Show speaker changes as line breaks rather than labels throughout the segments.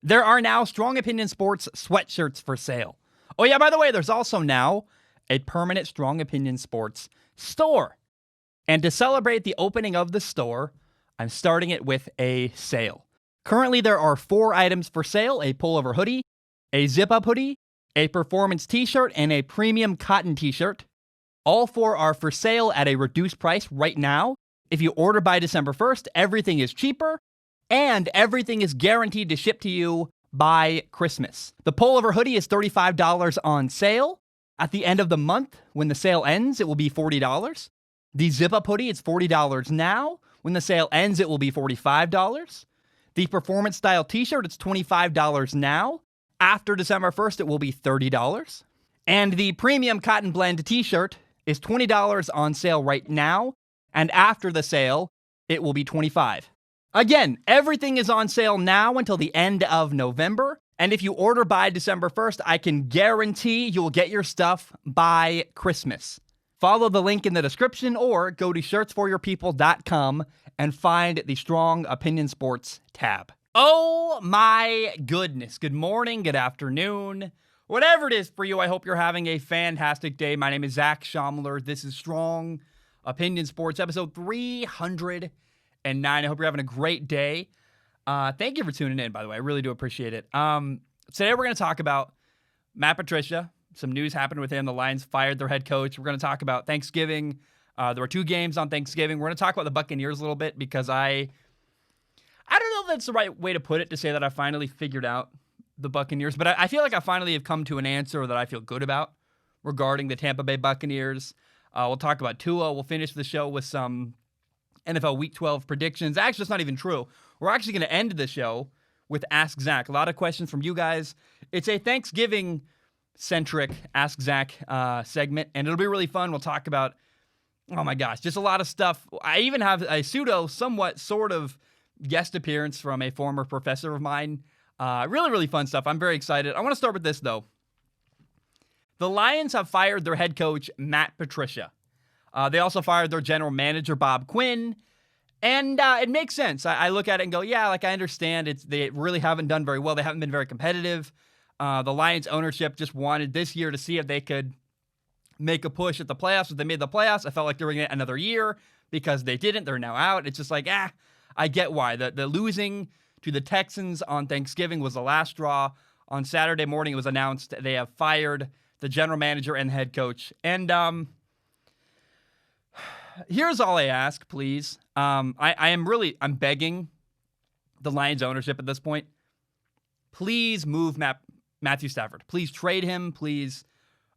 There are now Strong Opinion Sports sweatshirts for sale. Oh yeah, by the way, there's also now a permanent Strong Opinion Sports store. And to celebrate the opening of the store, I'm starting it with a sale. Currently, there are 4 items for sale: a pullover hoodie, a zip-up hoodie, a performance t-shirt, and a premium cotton t-shirt. All 4 are for sale at a reduced price right now. If you order by December 1st, everything is cheaper, and everything is guaranteed to ship to you by Christmas. The pullover hoodie is $35 on sale. At the end of the month, when the sale ends, it will be $40. The zip-up hoodie is $40 now. When the sale ends, it will be $45. The performance style t-shirt, it's $25 now. After December 1st, it will be $30. And the premium cotton blend t-shirt is $20 on sale right now. And after the sale, it will be $25. Again, everything is on sale now until the end of November. And if you order by December 1st, I can guarantee you will get your stuff by Christmas. Follow the link in the description or go to shirtsforyourpeople.com and find the Strong Opinion Sports tab. Oh my goodness. Good morning, good afternoon. Whatever it is for you, I hope you're having a fantastic day. My name is Zach Schomler. This is Strong Opinion Sports, episode 309. I hope you're having a great day. Thank you for tuning in, by the way. I really do appreciate it. Today we're going to talk about Matt Patricia. Some news happened with him. The Lions fired their head coach. We're going to talk about Thanksgiving. There were 2 games on Thanksgiving. We're going to talk about the Buccaneers a little bit because I don't know if that's the right way to put it, to say that I finally figured out the Buccaneers, but I feel like I finally have come to an answer that I feel good about regarding the Tampa Bay Buccaneers. We'll talk about Tua. We'll finish the show with some NFL Week 12 predictions. Actually, it's not even true. We're actually going to end the show with Ask Zach. A lot of questions from you guys. It's a Thanksgiving-centric Ask Zach segment, and it'll be really fun. We'll talk about, oh my gosh, just a lot of stuff. I even have a somewhat, sort of guest appearance from a former professor of mine. Really, really fun stuff. I'm very excited. I want to start with this, though. The Lions have fired their head coach, Matt Patricia. They also fired their general manager, Bob Quinn. And it makes sense. I look at it and go, yeah, like I understand. They really haven't done very well. They haven't been very competitive. The Lions ownership just wanted this year to see if they could make a push at the playoffs. If they made the playoffs, I felt like they were going to get another year. Because they didn't. They're now out. It's just like, I get why. The losing to the Texans on Thanksgiving was the last straw. On Saturday morning, it was announced they have fired the general manager and head coach. And here's all I ask, please. I'm begging the Lions ownership at this point. Please move Matthew Stafford. Please trade him. Please.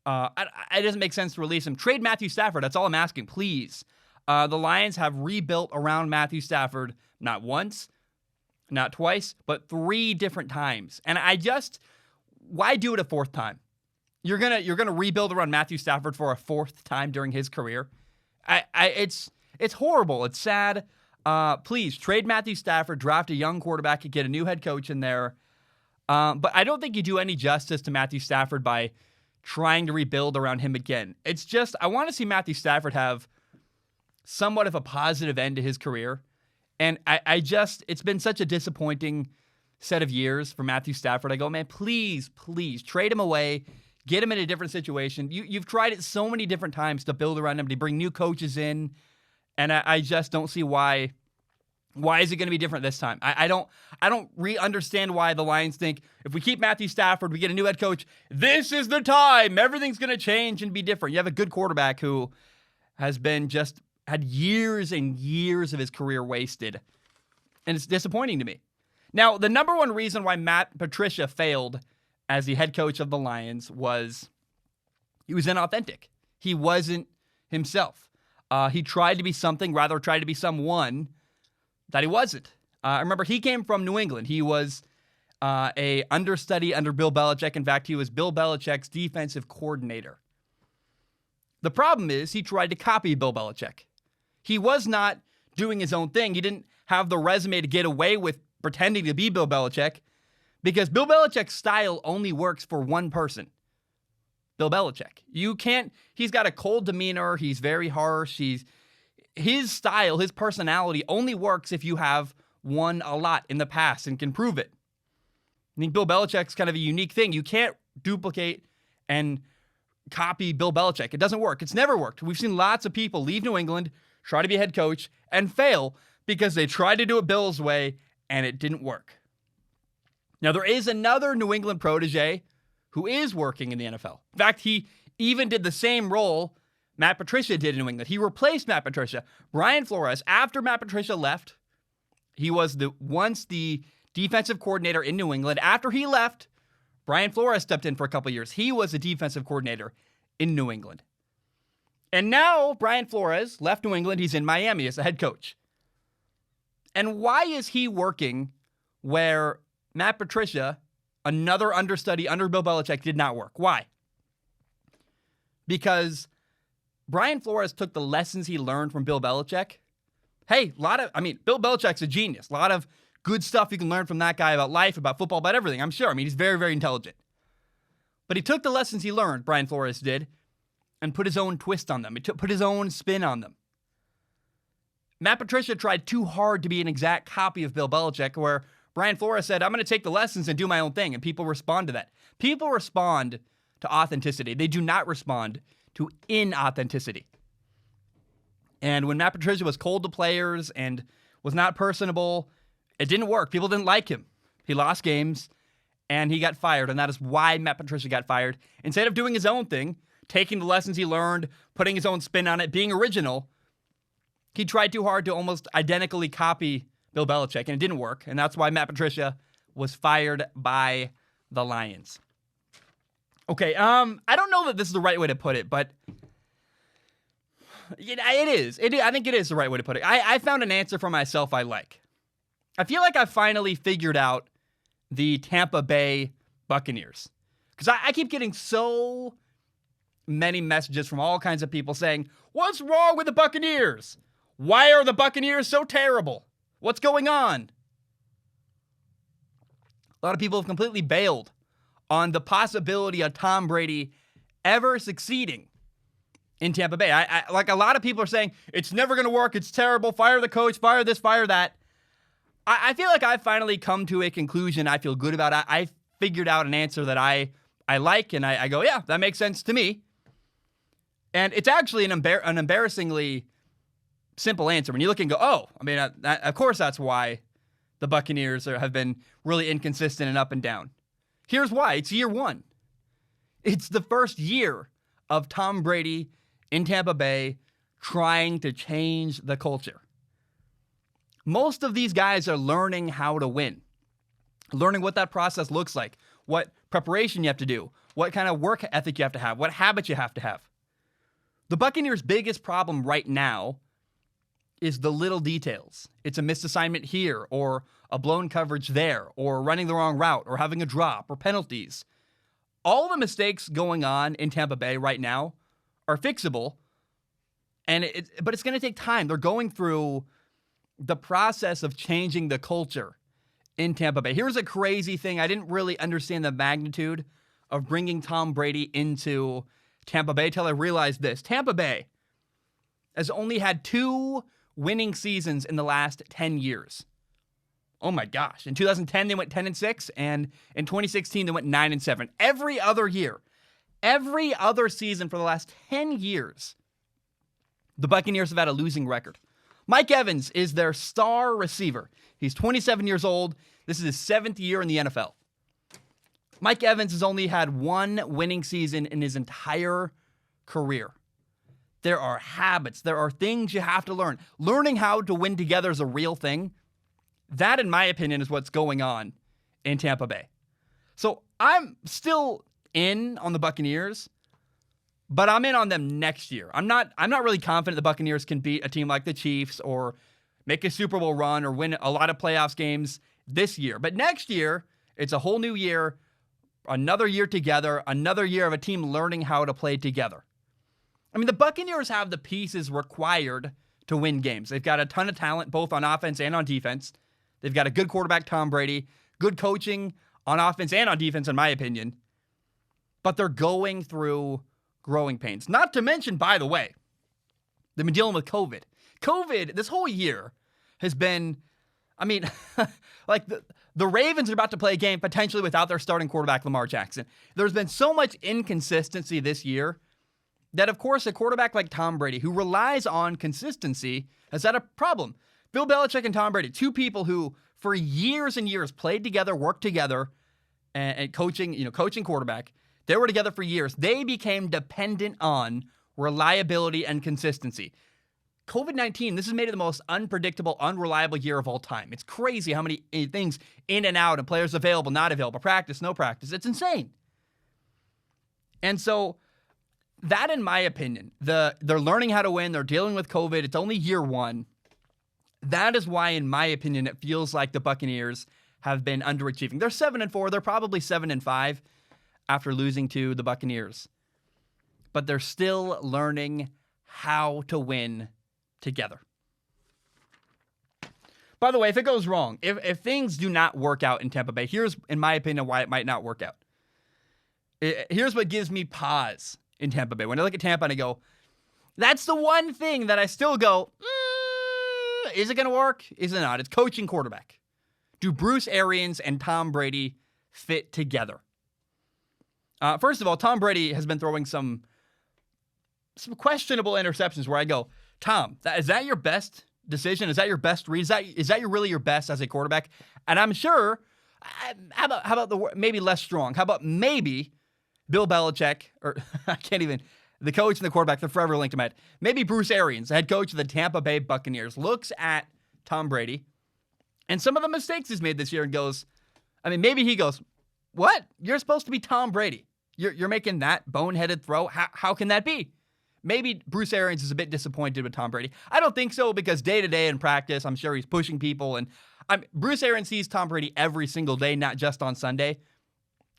It doesn't make sense to release him. Trade Matthew Stafford. That's all I'm asking. Please. The Lions have rebuilt around Matthew Stafford not once, not twice, but 3 different times. And why do it a 4th time? You're gonna rebuild around Matthew Stafford for a 4th time during his career. It's horrible. It's sad. Please trade Matthew Stafford, draft a young quarterback, and get a new head coach in there. But I don't think you do any justice to Matthew Stafford by trying to rebuild around him again. It's just, I want to see Matthew Stafford have somewhat of a positive end to his career. And it's been such a disappointing set of years for Matthew Stafford. I go, man, please trade him away. Get him in a different situation. You've tried it so many different times to build around him, to bring new coaches in, and I just don't see why. Why is it going to be different this time? I don't understand why the Lions think if we keep Matthew Stafford, we get a new head coach, this is the time. Everything's going to change and be different. You have a good quarterback who has been had years and years of his career wasted, and it's disappointing to me. Now, the number one reason why Matt Patricia failed as the head coach of the Lions was he was inauthentic. He wasn't himself. He tried to be something, rather tried to be someone that he wasn't. I remember he came from New England. He was a understudy under Bill Belichick. In fact, he was Bill Belichick's defensive coordinator. The problem is he tried to copy Bill Belichick. He was not doing his own thing. He didn't have the resume to get away with pretending to be Bill Belichick, because Bill Belichick's style only works for one person, Bill Belichick. He's got a cold demeanor. He's very harsh. His style, his personality only works if you have won a lot in the past and can prove it. I think Bill Belichick's kind of a unique thing. You can't duplicate and copy Bill Belichick. It doesn't work. It's never worked. We've seen lots of people leave New England, try to be a head coach, and fail because they tried to do it Bill's way, and it didn't work. Now, there is another New England protege who is working in the NFL. In fact, he even did the same role Matt Patricia did in New England. He replaced Matt Patricia. Brian Flores, after Matt Patricia left, he was once the defensive coordinator in New England. After he left, Brian Flores stepped in for a couple years. He was the defensive coordinator in New England. And now Brian Flores left New England. He's in Miami as the head coach. And why is he working where Matt Patricia, another understudy under Bill Belichick, did not work? Why? Because Brian Flores took the lessons he learned from Bill Belichick. Hey, Bill Belichick's a genius. A lot of good stuff you can learn from that guy about life, about football, about everything, I'm sure. He's very, very intelligent. But he took the lessons he learned, Brian Flores did, and put his own twist on them. He put his own spin on them. Matt Patricia tried too hard to be an exact copy of Bill Belichick, where Brian Flores said, I'm going to take the lessons and do my own thing, and people respond to that. People respond to authenticity. They do not respond to inauthenticity. And when Matt Patricia was cold to players and was not personable, it didn't work. People didn't like him. He lost games, and he got fired, and that is why Matt Patricia got fired. Instead of doing his own thing, taking the lessons he learned, putting his own spin on it, being original, he tried too hard to almost identically copy Bill Belichick, and it didn't work, and that's why Matt Patricia was fired by the Lions. Okay, I don't know that this is the right way to put it, but it is. I think it is the right way to put it. I found an answer for myself I like. I feel like I finally figured out the Tampa Bay Buccaneers. Because I keep getting so many messages from all kinds of people saying, what's wrong with the Buccaneers? Why are the Buccaneers so terrible? What's going on? A lot of people have completely bailed on the possibility of Tom Brady ever succeeding in Tampa Bay. I like a lot of people are saying, it's never going to work, it's terrible, fire the coach, fire this, fire that. I feel like I've finally come to a conclusion I feel good about. I figured out an answer that I like, and I go, yeah, that makes sense to me. And it's actually an embarrassingly simple answer. When you look and go, of course that's why the Buccaneers have been really inconsistent and up and down. Here's why. It's year one. It's the first year of Tom Brady in Tampa Bay trying to change the culture. Most of these guys are learning how to win, learning what that process looks like, what preparation you have to do, what kind of work ethic you have to have, what habits you have to have. The Buccaneers' biggest problem right now is the little details. It's a missed assignment here, or a blown coverage there, or running the wrong route, or having a drop, or penalties. All the mistakes going on in Tampa Bay right now are fixable, but it's going to take time. They're going through the process of changing the culture in Tampa Bay. Here's a crazy thing. I didn't really understand the magnitude of bringing Tom Brady into Tampa Bay till I realized this. Tampa Bay has only had 2 winning seasons in the last 10 years. Oh my gosh. In 2010, they went 10-6, and in 2016, they went 9-7. Every other year, every other season for the last 10 years, the Buccaneers have had a losing record. Mike Evans is their star receiver. He's 27 years old. This is his 7th year in the NFL. Mike Evans has only had 1 winning season in his entire career. There are habits. There are things you have to learn. Learning how to win together is a real thing. That, in my opinion, is what's going on in Tampa Bay. So I'm still in on the Buccaneers, but I'm in on them next year. I'm not really confident the Buccaneers can beat a team like the Chiefs or make a Super Bowl run or win a lot of playoffs games this year. But next year, it's a whole new year, another year together, another year of a team learning how to play together. The Buccaneers have the pieces required to win games. They've got a ton of talent, both on offense and on defense. They've got a good quarterback, Tom Brady, good coaching on offense and on defense, in my opinion. But they're going through growing pains. Not to mention, by the way, they've been dealing with COVID. COVID, this whole year, has been, like The Ravens are about to play a game potentially without their starting quarterback, Lamar Jackson. There's been so much inconsistency this year that, of course, a quarterback like Tom Brady, who relies on consistency, has had a problem. Bill Belichick and Tom Brady, two people who for years and years played together, worked together, and coaching quarterback. They were together for years. They became dependent on reliability and consistency. COVID-19, this has made it the most unpredictable, unreliable year of all time. It's crazy how many things in and out and players available, not available, practice, no practice. It's insane. And so that, in my opinion, they're learning how to win. They're dealing with COVID. It's only year one. That is why, in my opinion, it feels like the Buccaneers have been underachieving. They're 7-4. They're probably 7-5 after losing to the Buccaneers. But they're still learning how to win together. By the way, if it goes wrong, if things do not work out in Tampa Bay, here's, in my opinion, why it might not work out. Here's what gives me pause in Tampa Bay. When I look at Tampa and I go, that's the one thing that I still go, is it going to work? Is it not? It's coaching quarterback. Do Bruce Arians and Tom Brady fit together? First of all, Tom Brady has been throwing some questionable interceptions where I go, Tom, is that your best decision? Is that your best read? Is that really your best as a quarterback? And I'm sure, how about maybe less strong? How about maybe Bill Belichick, or I can't even, the coach and the quarterback, they're forever linked to my head. Maybe Bruce Arians, the head coach of the Tampa Bay Buccaneers, looks at Tom Brady and some of the mistakes he's made this year and goes, maybe he goes, what? You're supposed to be Tom Brady. You're making that boneheaded throw? How can that be? Maybe Bruce Arians is a bit disappointed with Tom Brady. I don't think so, because day-to-day in practice, I'm sure he's pushing people. And Bruce Arians sees Tom Brady every single day, not just on Sunday.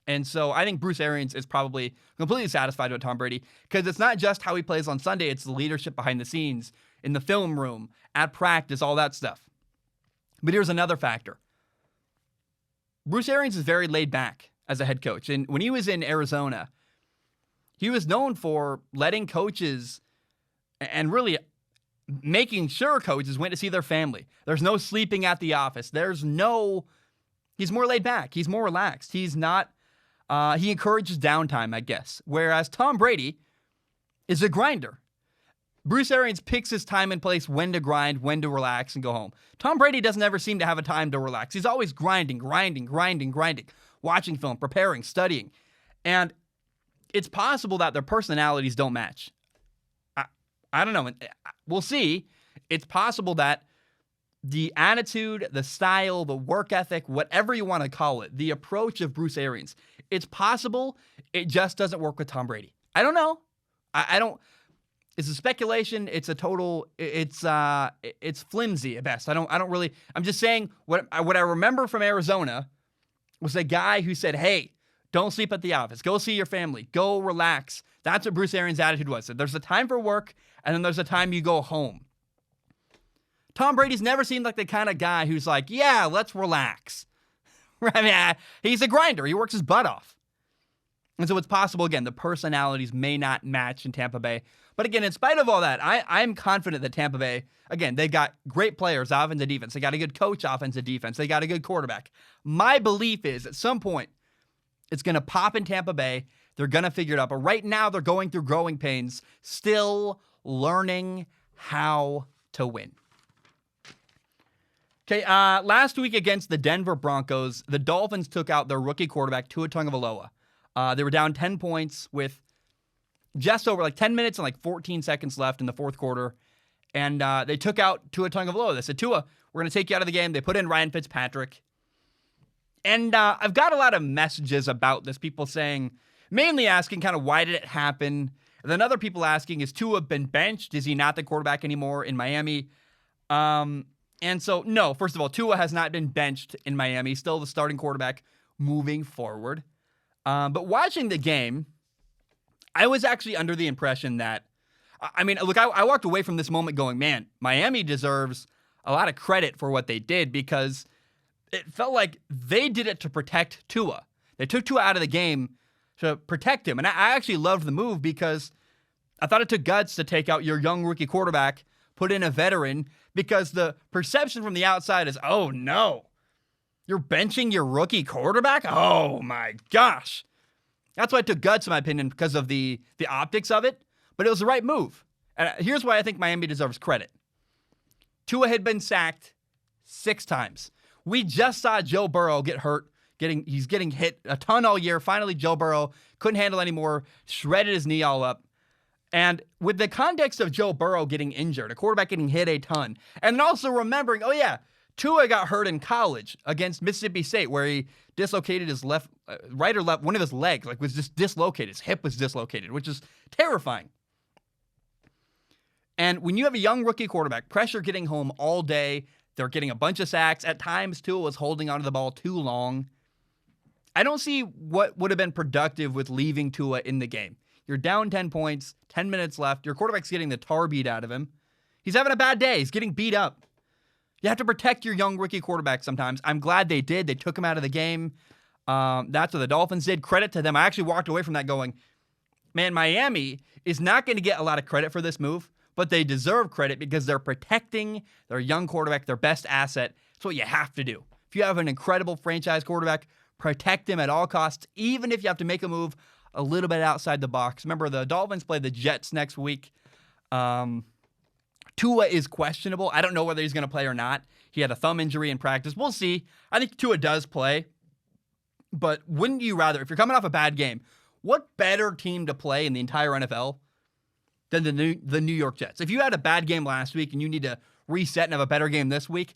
And so I think Bruce Arians is probably completely satisfied with Tom Brady, because it's not just how he plays on Sunday. It's the leadership behind the scenes, in the film room, at practice, all that stuff. But here's another factor. Bruce Arians is very laid back as a head coach. And when he was in Arizona, he was known for letting coaches and really making sure coaches went to see their family. There's no sleeping at the office. He's more laid back. He's more relaxed. He's not, he encourages downtime, I guess. Whereas Tom Brady is a grinder. Bruce Arians picks his time and place, when to grind, when to relax and go home. Tom Brady doesn't ever seem to have a time to relax. He's always grinding, watching film, preparing, studying. And it's possible that their personalities don't match. I don't know. We'll see. It's possible that the attitude, the style, the work ethic, whatever you want to call it, the approach of Bruce Arians, it's possible it just doesn't work with Tom Brady. I don't know. I don't. It's a speculation. It's a total. It's flimsy at best. I don't really. I'm just saying what I remember from Arizona was a guy who said, "Hey, don't sleep at the office. Go see your family. Go relax." That's what Bruce Arians' attitude was. There's a time for work, and then there's a time you go home. Tom Brady's never seemed like the kind of guy who's like, yeah, let's relax. He's a grinder. He works his butt off. And so it's possible, again, the personalities may not match in Tampa Bay. But again, in spite of all that, I'm confident that Tampa Bay, again, they've got great players, offense and defense. They got a good coach, offense and defense. They got a good quarterback. My belief is at some point, it's going to pop in Tampa Bay. They're going to figure it out. But right now, they're going through growing pains, still learning how to win. Okay, last week against the Denver Broncos, the Dolphins took out their rookie quarterback, Tua Tagovailoa. They were down 10 points with just over 10 minutes and 14 seconds left in the fourth quarter. And they took out Tua Tagovailoa. They said, Tua, we're going to take you out of the game. They put in Ryan Fitzpatrick. And I've got a lot of messages about this. People saying, mainly asking kind of why did it happen? And then other people asking, is Tua been benched? Is he not the quarterback anymore in Miami? And so, no, first of all, Tua has not been benched in Miami. He's still the starting quarterback moving forward. But watching the game, I was actually under the impression that, I walked away from this moment going, man, Miami deserves a lot of credit for what they did, because it felt like they did it to protect Tua. They took Tua out of the game to protect him. And I actually loved the move, because I thought it took guts to take out your young rookie quarterback, put in a veteran, because the perception from the outside is, oh no, You're benching your rookie quarterback? Oh my gosh. That's why it took guts, in my opinion, because of the optics of it. But it was the right move. And here's why I think Miami deserves credit. Tua had been sacked 6 times. We just saw Joe Burrow get hurt. He's getting hit a ton all year. Finally, Joe Burrow couldn't handle anymore, shredded his knee all up. And with the context of Joe Burrow getting injured, a quarterback getting hit a ton, and then also remembering, oh yeah, Tua got hurt in college against Mississippi State where he dislocated his right or left, one of his legs, was just dislocated. His hip was dislocated, which is terrifying. And when you have a young rookie quarterback, pressure getting home all day, they're getting a bunch of sacks. At times, Tua was holding onto the ball too long. I don't see what would have been productive with leaving Tua in the game. You're down 10 points, 10 minutes left. Your quarterback's getting the tar beat out of him. He's having a bad day. He's getting beat up. You have to protect your young rookie quarterback sometimes. I'm glad they did. They took him out of the game. That's what the Dolphins did. Credit to them. I actually walked away from that going, man, Miami is not going to get a lot of credit for this move, but they deserve credit because they're protecting their young quarterback, their best asset. That's what you have to do. If you have an incredible franchise quarterback, protect him at all costs, even if you have to make a move a little bit outside the box. Remember, the Dolphins play the Jets next week. Tua is questionable. I don't know whether he's going to play or not. He had a thumb injury in practice. We'll see. I think Tua does play. But wouldn't you rather, if you're coming off a bad game, what better team to play in the entire NFL than the New York Jets? If you had a bad game last week and you need to reset and have a better game this week,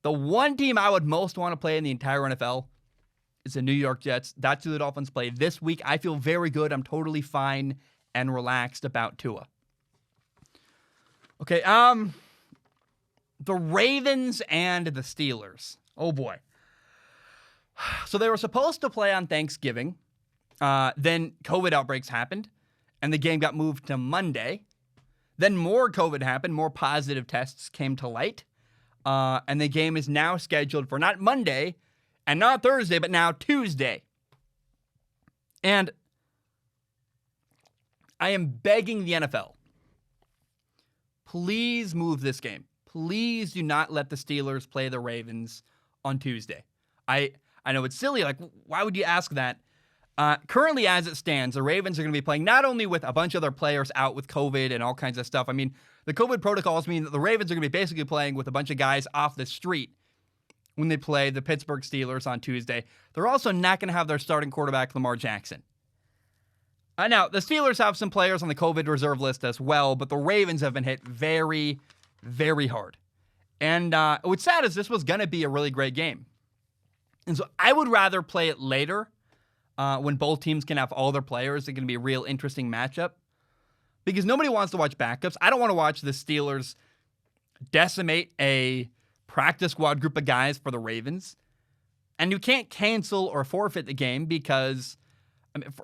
the one team I would most want to play in the entire NFL is the New York Jets. That's who the Dolphins play this week. I feel very good. I'm totally fine and relaxed about Tua. Okay, the Ravens and the Steelers. Oh, boy. So they were supposed to play on Thanksgiving. Then COVID outbreaks happened, and the game got moved to Monday. Then more COVID happened. More positive tests came to light. And the game is now scheduled for not Monday and not Thursday, but now Tuesday. And I am begging the NFL, please move this game. Please do not let the Steelers play the Ravens on Tuesday. I know it's silly. Why would you ask that? Currently, as it stands, the Ravens are going to be playing not only with a bunch of their players out with COVID and all kinds of stuff. I mean, the COVID protocols mean that the Ravens are going to be basically playing with a bunch of guys off the street when they play the Pittsburgh Steelers on Tuesday. They're also not going to have their starting quarterback, Lamar Jackson. Now, the Steelers have some players on the COVID reserve list as well, but the Ravens have been hit very, very hard. And what's sad is this was going to be a really great game. And so I would rather play it later when both teams can have all their players. It's going to be a real interesting matchup because nobody wants to watch backups. I don't want to watch the Steelers decimate a practice squad group of guys for the Ravens. And you can't cancel or forfeit the game because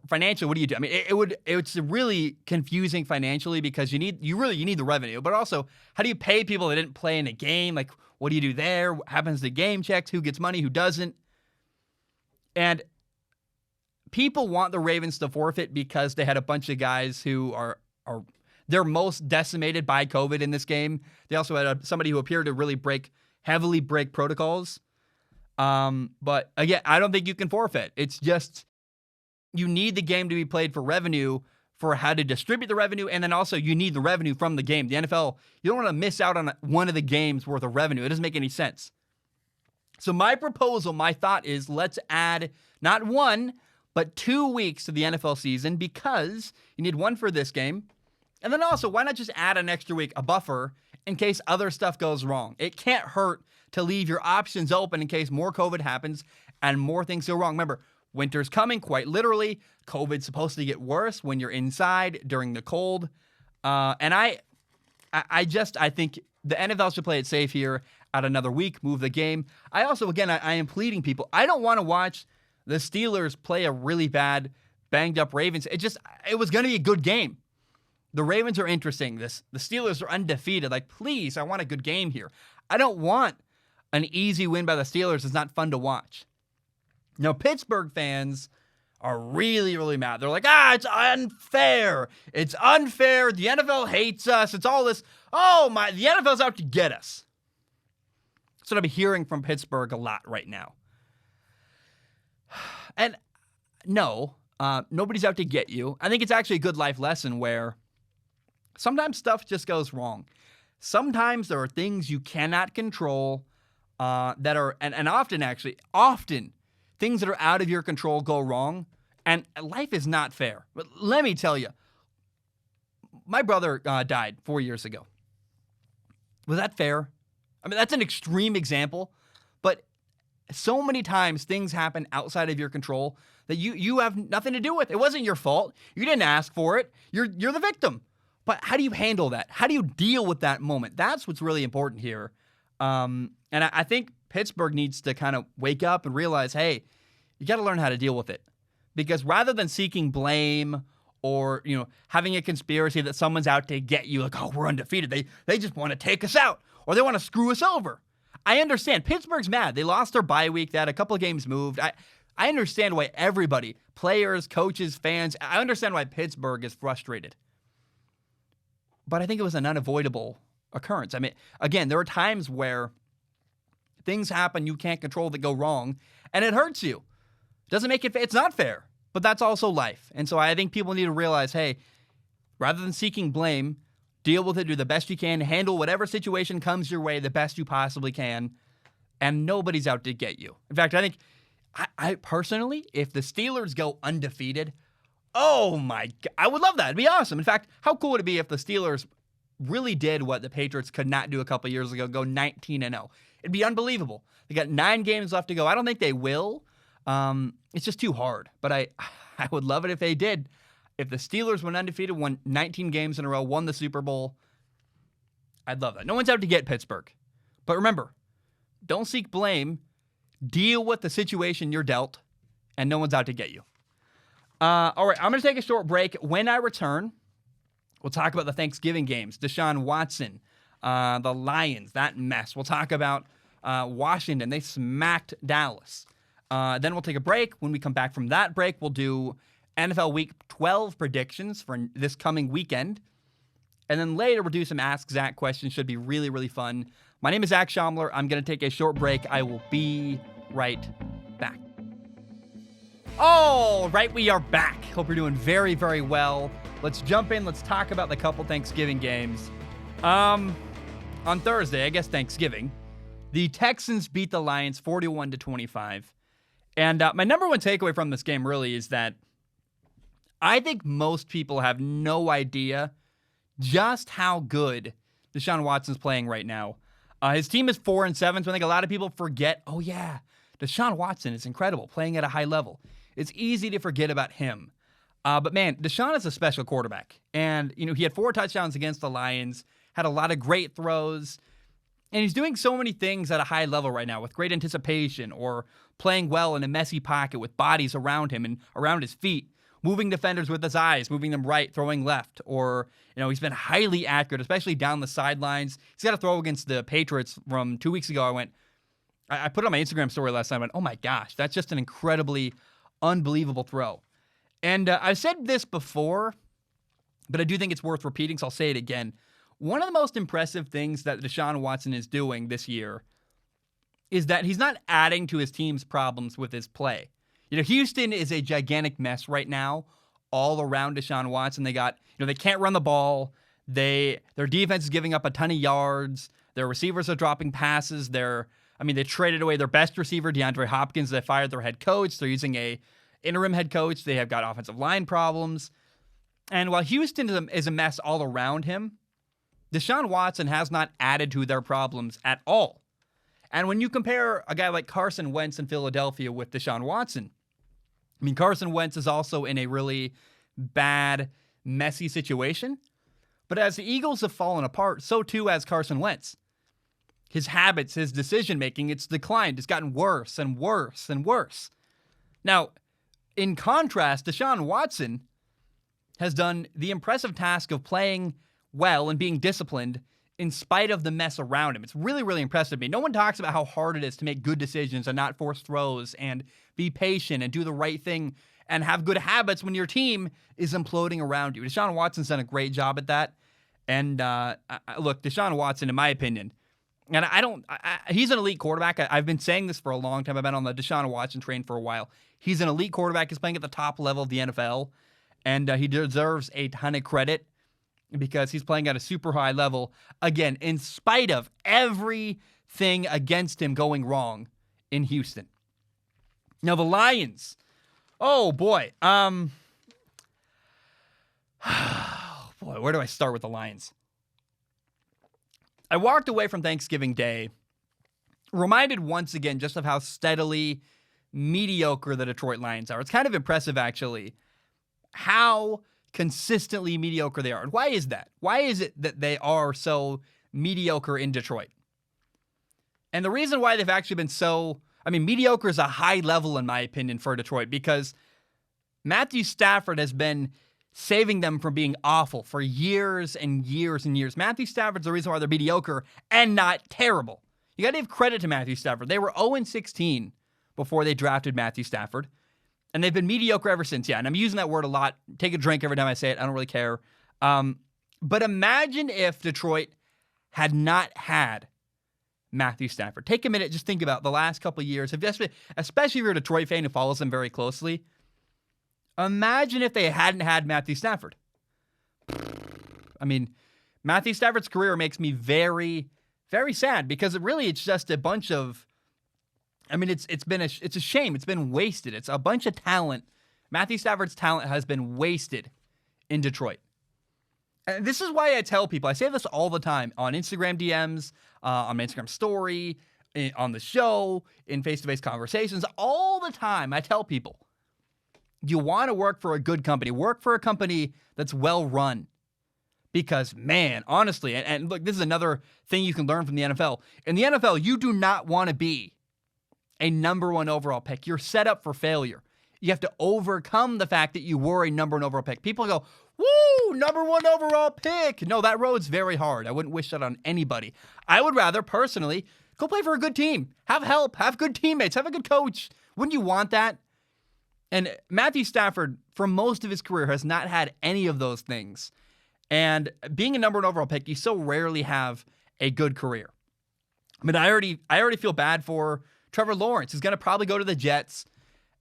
financially, what do you do? I mean, it's really confusing financially because you need the revenue, but also how do you pay people that didn't play in a game? What do you do there? What happens to game checks? Who gets money? Who doesn't? And people want the Ravens to forfeit because they had a bunch of guys who are they're most decimated by COVID in this game. They also had somebody who appeared to really heavily break protocols. But again, I don't think you can forfeit. It's just you need the game to be played for revenue, for how to distribute the revenue, and then also you need the revenue from the game. The NFL, you don't want to miss out on one of the games worth of revenue. It doesn't make any sense. So my proposal, my thought is let's add not 1, but 2 weeks to the NFL season because you need 1 for this game. And then also, why not just add an extra week, a buffer, in case other stuff goes wrong? It can't hurt to leave your options open in case more COVID happens and more things go wrong. Remember, winter's coming, quite literally. COVID's supposed to get worse when you're inside during the cold. And I think the NFL should play it safe here. Add another week, move the game. I also, again, I am pleading people. I don't want to watch the Steelers play a really bad, banged up Ravens. It was going to be a good game. The Ravens are interesting. The Steelers are undefeated. Please, I want a good game here. I don't want an easy win by the Steelers. It's not fun to watch. Now, Pittsburgh fans are really, really mad. They're like, it's unfair. It's unfair. The NFL hates us. It's all this. The NFL's out to get us. That's what I'm hearing from Pittsburgh a lot right now. And no, nobody's out to get you. I think it's actually a good life lesson where sometimes stuff just goes wrong. Sometimes there are things you cannot control that are, and often things that are out of your control go wrong. And life is not fair. But let me tell you, my brother died 4 years ago. Was that fair? I mean, that's an extreme example, but so many times things happen outside of your control that you have nothing to do with. It wasn't your fault. You didn't ask for it. You're the victim. But how do you handle that? How do you deal with that moment? That's what's really important here. And I think Pittsburgh needs to kind of wake up and realize, hey, you got to learn how to deal with it. Because rather than seeking blame or, having a conspiracy that someone's out to get you, like, oh, we're undefeated. They just want to take us out or they want to screw us over. I understand. Pittsburgh's mad. They lost their bye week. They had a couple of games moved. I understand why everybody, players, coaches, fans, I understand why Pittsburgh is frustrated. But I think it was an unavoidable occurrence. I mean, again, there are times where things happen you can't control that go wrong, and it hurts you. It doesn't make it fair. It's not fair, but that's also life. And so I think people need to realize, hey, rather than seeking blame, deal with it, do the best you can, handle whatever situation comes your way the best you possibly can, and nobody's out to get you. In fact, I think, I personally, if the Steelers go undefeated, oh my God, I would love that. It'd be awesome. In fact, how cool would it be if the Steelers really did what the Patriots could not do a couple years ago, go 19-0. It'd be unbelievable. They got 9 games left to go. I don't think they will. It's just too hard. But I would love it if they did. If the Steelers went undefeated, won 19 games in a row, won the Super Bowl, I'd love that. No one's out to get Pittsburgh. But remember, don't seek blame. Deal with the situation you're dealt, and no one's out to get you. All right, I'm going to take a short break. When I return, we'll talk about the Thanksgiving games, Deshaun Watson, the Lions, that mess. We'll talk about Washington. They smacked Dallas. Then we'll take a break. When we come back from that break, we'll do NFL Week 12 predictions for this coming weekend. And then later, we'll do some Ask Zach questions. Should be really, really fun. My name is Zach Schaumler. I'm going to take a short break. I will be right back. All right, we are back. Hope you're doing very, very well. Let's jump in. Let's talk about the couple Thanksgiving games. On Thursday, I guess Thanksgiving, the Texans beat the Lions 41-25. And my number one takeaway from this game really is that I think most people have no idea just how good Deshaun Watson's playing right now. His team is 4-7, so I think a lot of people forget, oh yeah, Deshaun Watson is incredible, playing at a high level. It's easy to forget about him. But man, Deshaun is a special quarterback. And, he had 4 touchdowns against the Lions, had a lot of great throws, and he's doing so many things at a high level right now with great anticipation or playing well in a messy pocket with bodies around him and around his feet, moving defenders with his eyes, moving them right, throwing left, or, he's been highly accurate, especially down the sidelines. He's got a throw against the Patriots from 2 weeks ago. I put it on my Instagram story last night. I went, oh my gosh, that's just an incredibly unbelievable throw. And I've said this before, but I do think it's worth repeating, so I'll say it again. One of the most impressive things that Deshaun Watson is doing this year is that he's not adding to his team's problems with his play. Houston is a gigantic mess right now all around Deshaun Watson. They got, they can't run the ball. Their defense is giving up a ton of yards. Their receivers are dropping passes. They traded away their best receiver, DeAndre Hopkins. They fired their head coach. They're using a interim head coach. They have got offensive line problems. And while Houston is a mess all around him, Deshaun Watson has not added to their problems at all. And when you compare a guy like Carson Wentz in Philadelphia with Deshaun Watson, Carson Wentz is also in a really bad, messy situation. But as the Eagles have fallen apart, so too has Carson Wentz. His habits, his decision-making, it's declined. It's gotten worse and worse and worse. Now, in contrast, Deshaun Watson has done the impressive task of playing well and being disciplined in spite of the mess around him. It's really, really impressive to me. No one talks about how hard it is to make good decisions and not force throws and be patient and do the right thing and have good habits when your team is imploding around you. Deshaun Watson's done a great job at that. And look, Deshaun Watson, in my opinion, and he's an elite quarterback. I've been saying this for a long time. I've been on the Deshaun Watson train for a while. He's an elite quarterback. He's playing at the top level of the NFL, and he deserves a ton of credit because he's playing at a super high level, again, in spite of everything against him going wrong in Houston. Now, the Lions. Oh, boy. Boy, where do I start with the Lions? I walked away from Thanksgiving Day reminded once again just of how steadily mediocre the Detroit Lions are. It's kind of impressive, actually, how consistently mediocre they are. And why is that? Why is it that they are so mediocre in Detroit? And the reason why they've actually been so, mediocre is a high level, in my opinion, for Detroit, because Matthew Stafford has been saving them from being awful for years and years and years. Matthew Stafford's the reason why they're mediocre and not terrible. You got to give credit to Matthew Stafford. They were 0-16 before they drafted Matthew Stafford, and they've been mediocre ever since. Yeah, and I'm using that word a lot. Take a drink every time I say it. I don't really care. But imagine if Detroit had not had Matthew Stafford. Take a minute, just think about the last couple of years, especially if you're a Detroit fan who follows them very closely. Imagine if they hadn't had Matthew Stafford. Matthew Stafford's career makes me very, very sad because it's just a bunch of, it's a shame. It's been wasted. It's a bunch of talent. Matthew Stafford's talent has been wasted in Detroit. And this is why I tell people, I say this all the time on Instagram DMs, on my Instagram story, on the show, in face-to-face conversations, all the time I tell people, you want to work for a good company. Work for a company that's well-run. Because, man, honestly, and look, this is another thing you can learn from the NFL. In the NFL, you do not want to be a number one overall pick. You're set up for failure. You have to overcome the fact that you were a number one overall pick. People go, woo, number one overall pick. No, that road's very hard. I wouldn't wish that on anybody. I would rather, personally, go play for a good team. Have help. Have good teammates. Have a good coach. Wouldn't you want that? And Matthew Stafford, for most of his career, has not had any of those things. And being a number one overall pick, you so rarely have a good career. I already feel bad for Trevor Lawrence. He's going to probably go to the Jets.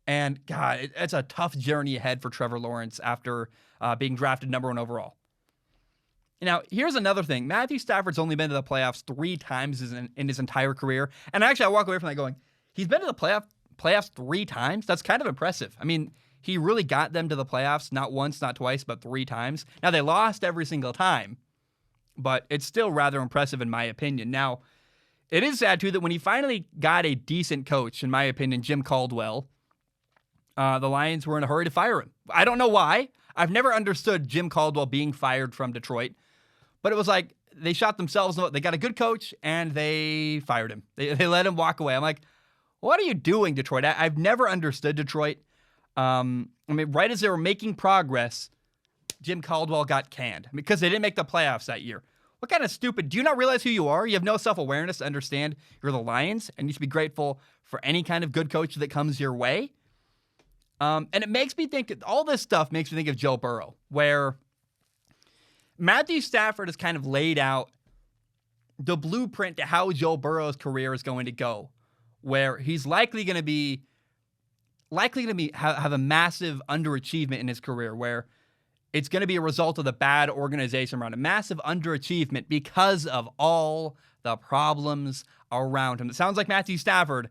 And, God, it's a tough journey ahead for Trevor Lawrence after being drafted number one overall. Now, here's another thing. Matthew Stafford's only been to the playoffs 3 times in his entire career. And actually, I walk away from that going, he's been to the playoffs 3 times? That's kind of impressive. He really got them to the playoffs, not once, not twice, but 3 times. Now, they lost every single time, but it's still rather impressive in my opinion. Now, it is sad, too, that when he finally got a decent coach, in my opinion, Jim Caldwell, the Lions were in a hurry to fire him. I don't know why. I've never understood Jim Caldwell being fired from Detroit, but it was like they shot themselves. They got a good coach, and they fired him. They let him walk away. I'm like, what are you doing, Detroit? I've never understood Detroit. Right as they were making progress, Jim Caldwell got canned because they didn't make the playoffs that year. What kind of stupid? Do you not realize who you are? You have no self-awareness to understand you're the Lions, and you should be grateful for any kind of good coach that comes your way. And it makes me think, all this stuff makes me think of Joe Burrow, where Matthew Stafford has kind of laid out the blueprint to how Joe Burrow's career is going to go, where he's likely going to have a massive underachievement in his career, where it's going to be a result of the bad organization around him. Massive underachievement because of all the problems around him. It sounds like Matthew Stafford,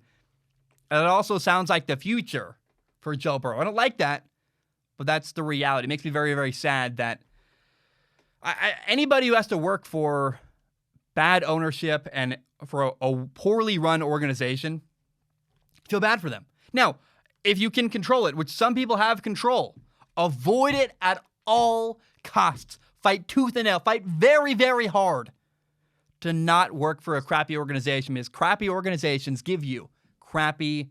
and it also sounds like the future for Joe Burrow. I don't like that, but that's the reality. It makes me very, very sad that anybody who has to work for bad ownership and for a poorly run organization, feel bad for them. Now, if you can control it, which some people have control, avoid it at all costs. Fight tooth and nail. Fight very, very hard to not work for a crappy organization, because crappy organizations give you crappy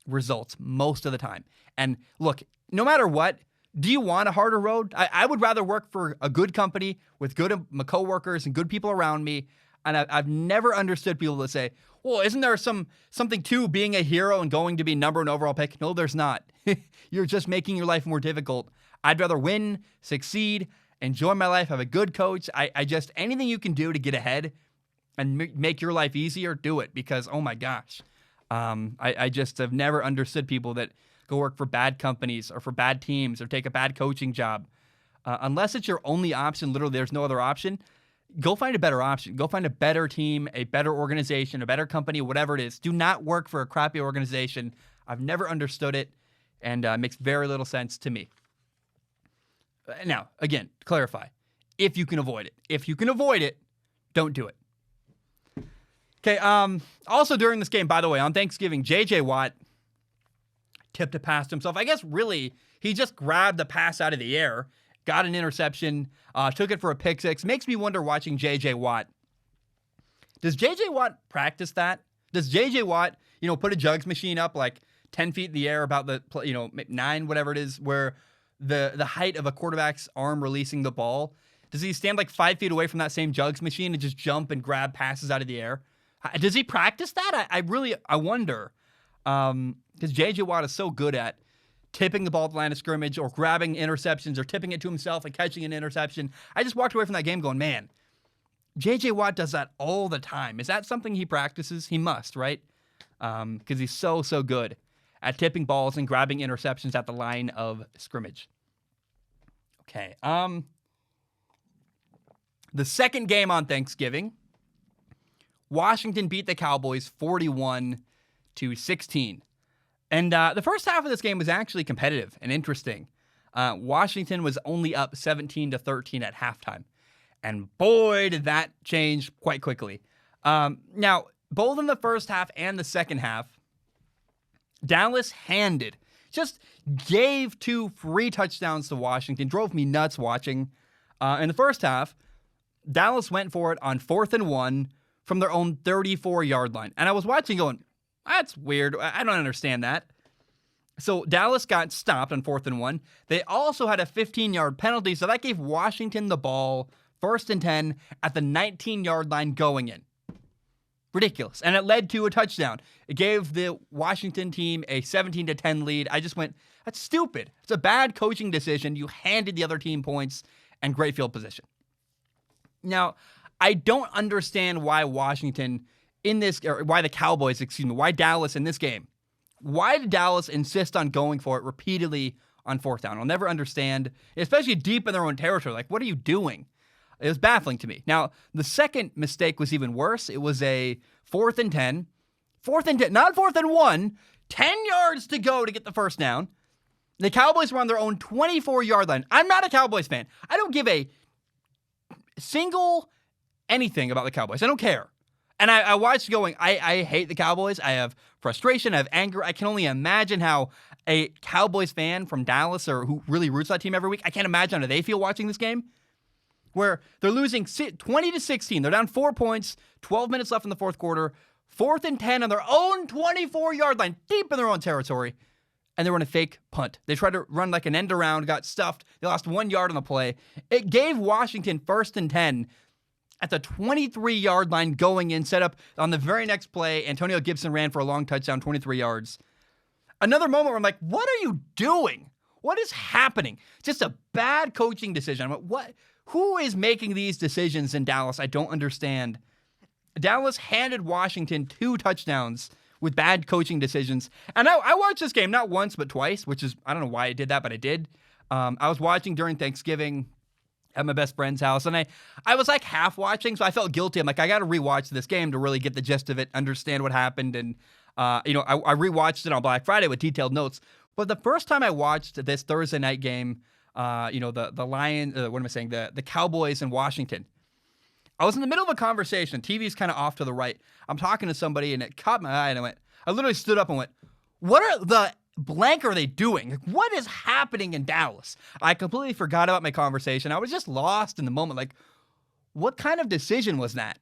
results most of the time. And look, no matter what, do you want a harder road? I would rather work for a good company with good co-workers and good people around me. And I've never understood people that say, well, isn't there something to being a hero and going to be number one overall pick? No, there's not. You're just making your life more difficult. I'd rather win, succeed, enjoy my life, have a good coach. I just, anything you can do to get ahead and make your life easier, do it. Because, oh my gosh, I just have never understood people that go work for bad companies or for bad teams or take a bad coaching job. Unless it's your only option, literally there's no other option, go find a better option. Go find a better team, a better organization, a better company, whatever it is. Do not work for a crappy organization. I've never understood it, and it makes very little sense to me. Now, again, clarify. If you can avoid it. If you can avoid it, don't do it. Okay, also during this game, by the way, on Thanksgiving, J.J. Watt tipped a pass to himself. I guess really, he just grabbed the pass out of the air, got an interception, took it for a pick six. Makes me wonder watching J.J. Watt. Does J.J. Watt practice that? Does J.J. Watt, put a jugs machine up like 10 feet in the air about the, 9, whatever it is, where the height of a quarterback's arm releasing the ball? Does he stand like 5 feet away from that same jugs machine and just jump and grab passes out of the air? Does he practice that? I wonder. Because J.J. Watt is so good at tipping the ball at the line of scrimmage or grabbing interceptions or tipping it to himself and catching an interception. I just walked away from that game going, man, J.J. Watt does that all the time. Is that something he practices? He must, right? Because he's so good at tipping balls and grabbing interceptions at the line of scrimmage. Okay. The second game on Thanksgiving, Washington beat the Cowboys 41-16. And the first half of this game was actually competitive and interesting. Washington was only up 17-13 at halftime. And boy, did that change quite quickly. Now, both in the first half and the second half, Dallas just gave 2 free touchdowns to Washington. Drove me nuts watching. In the first half, Dallas went for it on 4th and 1 from their own 34-yard line. And I was watching going, that's weird. I don't understand that. So Dallas got stopped on 4th and 1. They also had a 15-yard penalty, so that gave Washington the ball 1st and 10 at the 19-yard line going in. Ridiculous. And it led to a touchdown. It gave the Washington team a 17-10 lead. I just went, that's stupid. It's a bad coaching decision. You handed the other team points and great field position. Now, I don't understand why why the Cowboys, why Dallas in this game. Why did Dallas insist on going for it repeatedly on 4th down? I'll never understand, especially deep in their own territory. Like, what are you doing? It was baffling to me. Now, the second mistake was even worse. It was a 4th and 10. 4th and 10, not 4th and 1. 10 yards to go to get the first down. The Cowboys were on their own 24-yard line. I'm not a Cowboys fan. I don't give a single anything about the Cowboys. I don't care. And I watched going, I hate the Cowboys. I have frustration. I have anger. I can only imagine how a Cowboys fan from Dallas or who really roots that team every week, I can't imagine how they feel watching this game. Where they're losing 20-16. They're down 4 points, 12 minutes left in the fourth quarter, 4th and 10 on their own 24-yard line, deep in their own territory, and they run a fake punt. They tried to run like an end around, got stuffed. They lost 1 yard on the play. It gave Washington 1st and 10 at the 23-yard line going in, set up on the very next play. Antonio Gibson ran for a long touchdown, 23 yards. Another moment where I'm like, what are you doing? What is happening? Just a bad coaching decision. I'm like, what? Who is making these decisions in Dallas? I don't understand. Dallas handed Washington 2 touchdowns with bad coaching decisions. And I watched this game not once, but twice, which is, I don't know why I did that, but I did. I was watching during Thanksgiving at my best friend's house, and I was like half watching, so I felt guilty. I'm like, I got to rewatch this game to really get the gist of it, understand what happened. And, I rewatched it on Black Friday with detailed notes. But the first time I watched this Thursday night game, the Cowboys in Washington, I was in the middle of a conversation. TV's kind of off to the right. I'm talking to somebody, and it caught my eye, and I literally stood up and went, what are the blank are they doing? Like, what is happening in Dallas? I completely forgot about my conversation. I was just lost in the moment. Like, what kind of decision was that?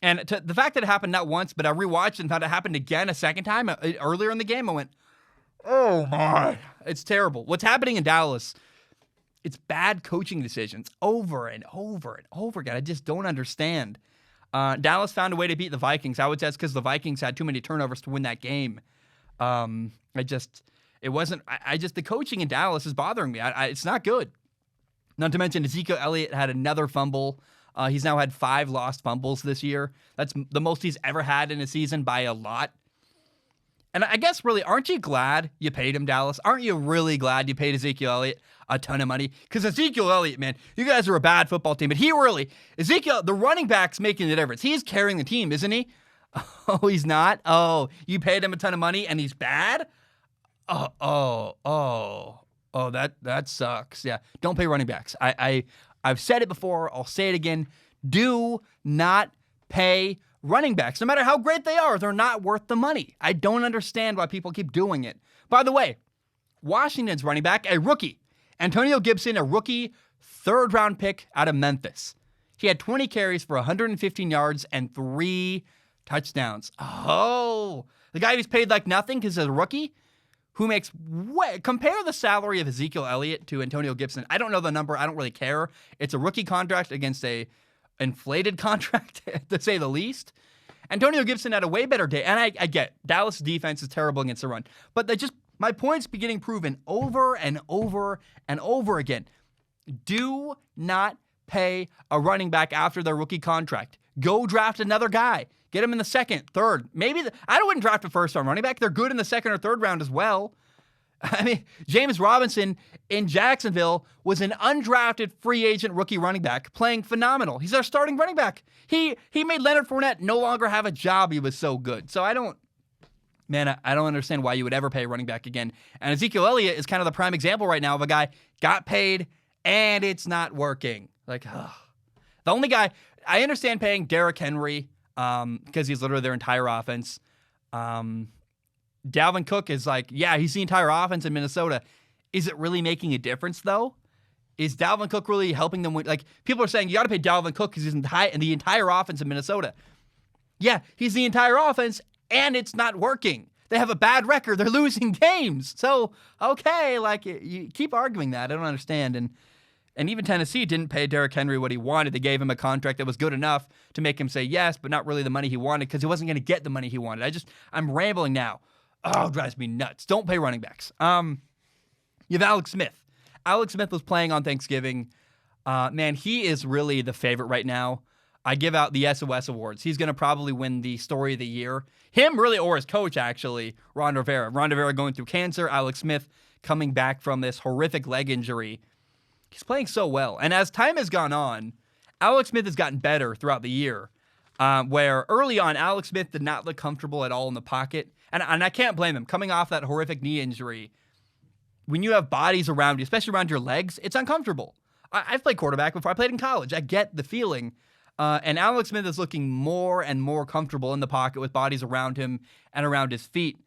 And the fact that it happened not once, but I rewatched and thought it happened again a second time earlier in the game, I went, oh my, it's terrible. What's happening in Dallas, it's bad coaching decisions over and over and over again. I just don't understand. Dallas found a way to beat the Vikings. I would say it's because the Vikings had too many turnovers to win that game. The coaching in Dallas is bothering me. It's not good. Not to mention Ezekiel Elliott had another fumble. He's now had 5 lost fumbles this year. That's the most he's ever had in a season by a lot. And I guess really, aren't you glad you paid him, Dallas? Aren't you really glad you paid Ezekiel Elliott a ton of money? Because Ezekiel Elliott, man, you guys are a bad football team. But Ezekiel, the running back's making the difference. He's carrying the team, isn't he? Oh, he's not? Oh, you paid him a ton of money and he's bad? That sucks. Yeah, don't pay running backs. I've said it before. I'll say it again. Do not pay running backs. No matter how great they are, they're not worth the money. I don't understand why people keep doing it. By the way, Washington's running back, a rookie. Antonio Gibson, a rookie third-round pick out of Memphis. He had 20 carries for 115 yards and 3 touchdowns. Oh, the guy who's paid like nothing because he's a rookie, who makes compare the salary of Ezekiel Elliott to Antonio Gibson. I don't know the number. I don't really care. It's a rookie contract against a inflated contract, to say the least. Antonio Gibson had a way better day, and I get Dallas' defense is terrible against the run, but my points be getting proven over and over and over again. Do not pay a running back after their rookie contract. Go draft another guy. Get him in the second, third. I wouldn't draft a first-round running back. They're good in the second or third round as well. I mean, James Robinson in Jacksonville was an undrafted free agent rookie running back playing phenomenal. He's our starting running back. He made Leonard Fournette no longer have a job. He was so good. So I don't understand why you would ever pay a running back again. And Ezekiel Elliott is kind of the prime example right now of a guy got paid and it's not working. Like, ugh. The only guy, I understand paying Derrick Henry because he's literally their entire offense. Dalvin Cook is like, yeah, he's the entire offense in Minnesota. Is it really making a difference, though? Is Dalvin Cook really helping them win? Like, people are saying you got to pay Dalvin Cook because he's the entire offense in Minnesota. Yeah, he's the entire offense, and it's not working. They have a bad record. They're losing games. So, okay, like, you keep arguing that. I don't understand. And even Tennessee didn't pay Derrick Henry what he wanted. They gave him a contract that was good enough to make him say yes, but not really the money he wanted because he wasn't going to get the money he wanted. I'm rambling now. Oh, it drives me nuts. Don't pay running backs. You have Alex Smith. Alex Smith was playing on Thanksgiving. Man, he is really the favorite right now. I give out the SOS awards. He's going to probably win the story of the year. Him, really, or his coach, actually, Ron Rivera. Ron Rivera going through cancer. Alex Smith coming back from this horrific leg injury. He's playing so well. And as time has gone on, Alex Smith has gotten better throughout the year. Where early on, Alex Smith did not look comfortable at all in the pocket. And I can't blame him. Coming off that horrific knee injury, when you have bodies around you, especially around your legs, it's uncomfortable. I've played quarterback before. I played in college. I get the feeling. And Alex Smith is looking more and more comfortable in the pocket with bodies around him and around his feet.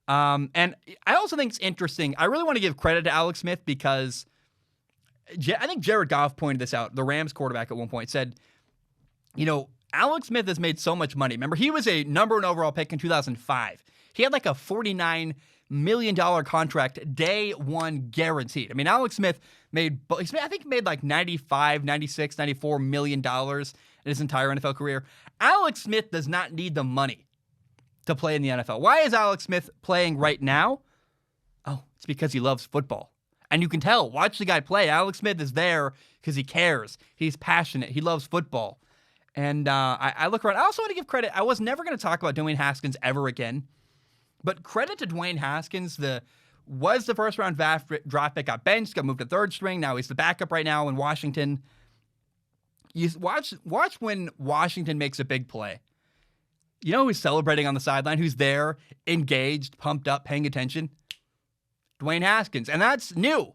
And I also think it's interesting. I really want to give credit to Alex Smith because I think Jared Goff pointed this out. The Rams quarterback at one point said, Alex Smith has made so much money. Remember, he was a number 1 overall pick in 2005. He had like a $49 million contract, day one guaranteed. I mean, Alex Smith made like 95, 96, 94 million dollars in his entire NFL career. Alex Smith does not need the money to play in the NFL. Why is Alex Smith playing right now? Oh, it's because he loves football. And you can tell, watch the guy play. Alex Smith is there because he cares. He's passionate. He loves football. And I look around. I also want to give credit. I was never going to talk about Dwayne Haskins ever again. But credit to Dwayne Haskins, was the first-round draft pick, got benched, got moved to third string. Now he's the backup right now in Washington. You watch when Washington makes a big play. You know who's celebrating on the sideline, who's there, engaged, pumped up, paying attention? Dwayne Haskins. And that's new.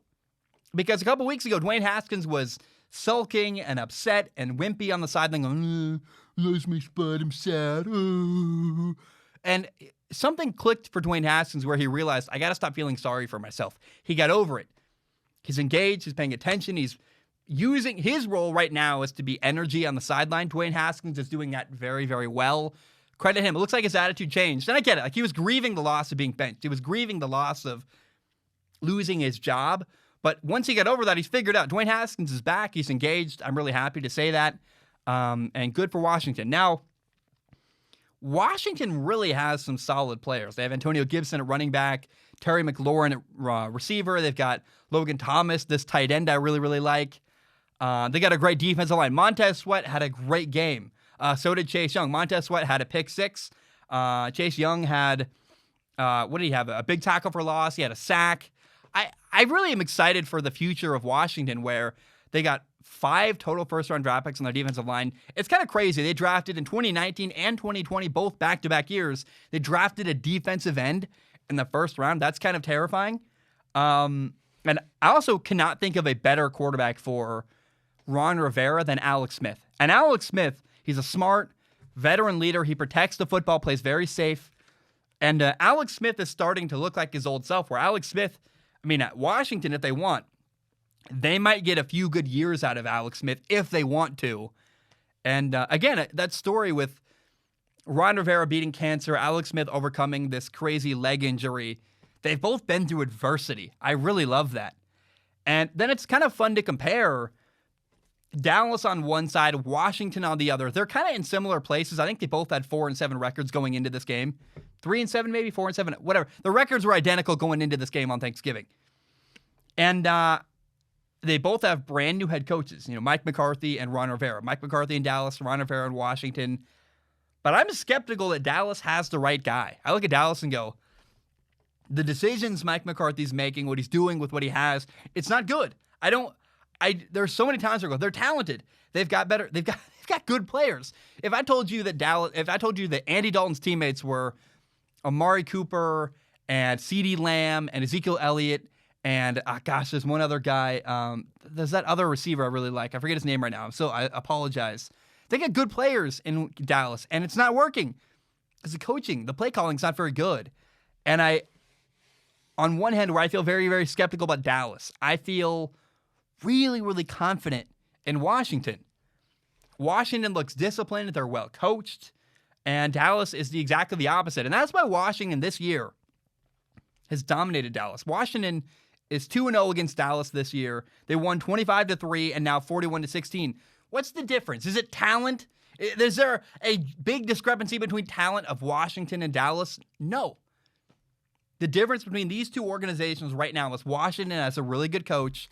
Because a couple weeks ago, Dwayne Haskins was sulking and upset and wimpy on the sideline going, lost my spot, I'm sad. And something clicked for Dwayne Haskins where he realized, I got to stop feeling sorry for myself. He got over it. He's engaged. He's paying attention. He's using his role right now is to be energy on the sideline. Dwayne Haskins is doing that very, very well. Credit him. It looks like his attitude changed. And I get it. Like, he was grieving the loss of being benched. He was grieving the loss of losing his job. But once he got over that, he's figured out Dwayne Haskins is back. He's engaged. I'm really happy to say that. And good for Washington. Now, Washington really has some solid players. They have Antonio Gibson at running back, Terry McLaurin at receiver. They've got Logan Thomas, this tight end I really, really like. They got a great defensive line. Montez Sweat had a great game. So did Chase Young. Montez Sweat had a pick 6. Chase Young had What did he have? A big tackle for loss. He had a sack. I really am excited for the future of Washington, where they got 5 total first-round draft picks on their defensive line. It's kind of crazy. They drafted in 2019 and 2020, both back-to-back years. They drafted a defensive end in the first round. That's kind of terrifying. And I also cannot think of a better quarterback for Ron Rivera than Alex Smith. And Alex Smith, he's a smart veteran leader. He protects the football, plays very safe. And Alex Smith is starting to look like his old self, where Alex Smith, at Washington, if they want, they might get a few good years out of Alex Smith if they want to. And again, that story with Ron Rivera beating cancer, Alex Smith overcoming this crazy leg injury, they've both been through adversity. I really love that. And then it's kind of fun to compare Dallas on one side, Washington on the other. They're kind of in similar places. I think they both had 4-7 records going into this game. 3-7, maybe 4-7, whatever. The records were identical going into this game on Thanksgiving. And they both have brand new head coaches, Mike McCarthy and Ron Rivera. Mike McCarthy in Dallas, Ron Rivera in Washington. But I'm skeptical that Dallas has the right guy. I look at Dallas and go, the decisions Mike McCarthy's making, what he's doing with what he has, it's not good. There's so many times where I go, they're talented. They've got good players. If I told you that Andy Dalton's teammates were Amari Cooper and CeeDee Lamb and Ezekiel Elliott and there's one other guy. There's that other receiver I really like. I forget his name right now, so I apologize. They got good players in Dallas, and it's not working because the coaching, the play calling is not very good. And on one hand, where I feel very, very skeptical about Dallas, I feel really, really confident in Washington. Washington looks disciplined. They're well coached. And Dallas is exactly the opposite. And that's why Washington this year has dominated Dallas. Washington is 2-0 against Dallas this year. They won 25-3 and now 41-16. What's the difference? Is it talent? Is there a big discrepancy between talent of Washington and Dallas? No. The difference between these two organizations right now is Washington has a really good coach.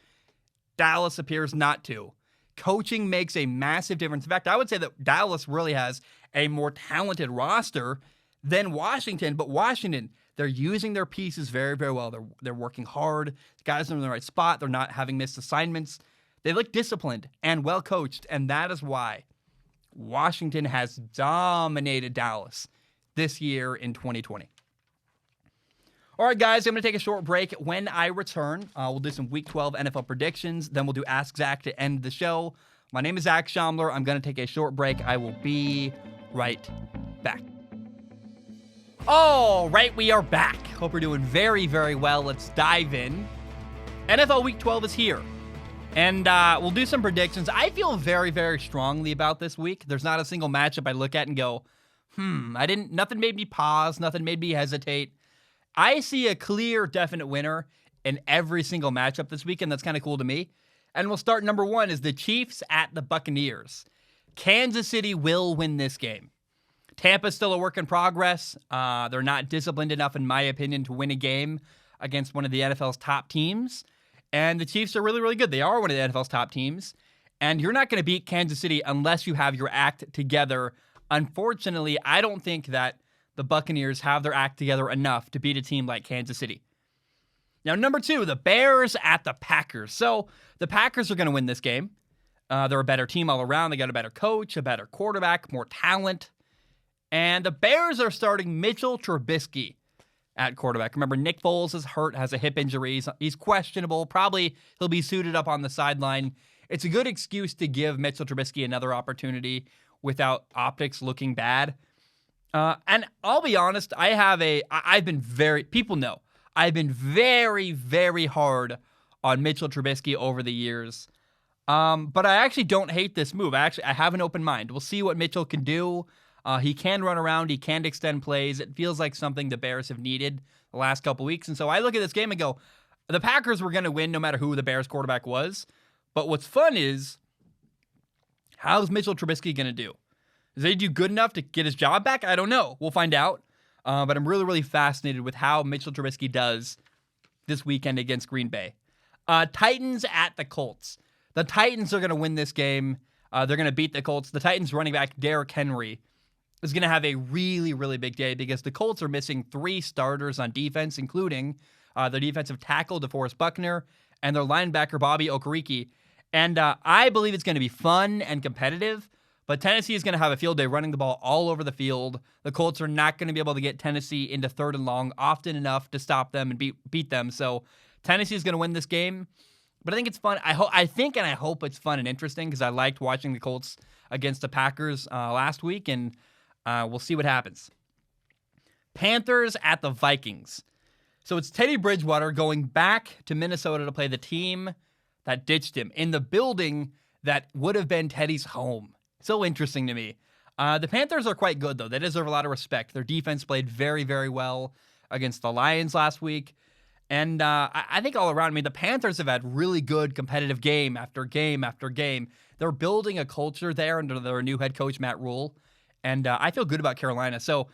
Dallas appears not to. Coaching makes a massive difference. In fact, I would say that Dallas really has a more talented roster than Washington, but Washington, they're using their pieces very, very well. They're working hard. The guys are in the right spot. They're not having missed assignments. They look disciplined and well coached, and that is why Washington has dominated Dallas this year in 2020. All right, guys, I'm going to take a short break. When I return, we'll do some Week 12 NFL predictions. Then we'll do Ask Zach to end the show. My name is Zach Schaumler. I'm going to take a short break. I will be right back. All right, we are back. Hope you're doing very, very well. Let's dive in. NFL Week 12 is here. And we'll do some predictions. I feel very, very strongly about this week. There's not a single matchup I look at and go, nothing made me pause. Nothing made me hesitate. I see a clear, definite winner in every single matchup this weekend. That's kind of cool to me. And we'll start number 1 is the Chiefs at the Buccaneers. Kansas City will win this game. Tampa's still a work in progress. They're not disciplined enough, in my opinion, to win a game against one of the NFL's top teams. And the Chiefs are really, really good. They are one of the NFL's top teams. And you're not going to beat Kansas City unless you have your act together. Unfortunately, I don't think that the Buccaneers have their act together enough to beat a team like Kansas City. Now, number 2, the Bears at the Packers. So the Packers are going to win this game. They're a better team all around. They got a better coach, a better quarterback, more talent. And the Bears are starting Mitchell Trubisky at quarterback. Remember, Nick Foles is hurt, has a hip injury. He's questionable. Probably he'll be suited up on the sideline. It's a good excuse to give Mitchell Trubisky another opportunity without optics looking bad. And I'll be honest, people know, I've been very, very hard on Mitchell Trubisky over the years. But I actually don't hate this move. I have an open mind. We'll see what Mitchell can do. He can run around. He can extend plays. It feels like something the Bears have needed the last couple weeks. And so I look at this game and go, the Packers were going to win no matter who the Bears quarterback was. But what's fun is, how's Mitchell Trubisky going to do? Does he do good enough to get his job back? I don't know. We'll find out. But I'm really, really fascinated with how Mitchell Trubisky does this weekend against Green Bay. Titans at the Colts. The Titans are going to win this game. They're going to beat the Colts. The Titans running back Derrick Henry is going to have a really, really big day because the Colts are missing 3 starters on defense, including their defensive tackle, DeForest Buckner, and their linebacker, Bobby Okereke. And I believe it's going to be fun and competitive, but Tennessee is going to have a field day running the ball all over the field. The Colts are not going to be able to get Tennessee into 3rd and long often enough to stop them and beat them. So Tennessee is going to win this game. But I think it's fun. I think and I hope it's fun and interesting because I liked watching the Colts against the Packers last week, and we'll see what happens. Panthers at the Vikings. So it's Teddy Bridgewater going back to Minnesota to play the team that ditched him in the building that would have been Teddy's home. So interesting to me. The Panthers are quite good, though. They deserve a lot of respect. Their defense played very, very well against the Lions last week. And I think all around, the Panthers have had really good competitive game after game after game. They're building a culture there under their new head coach, Matt Rule. And I feel good about Carolina. So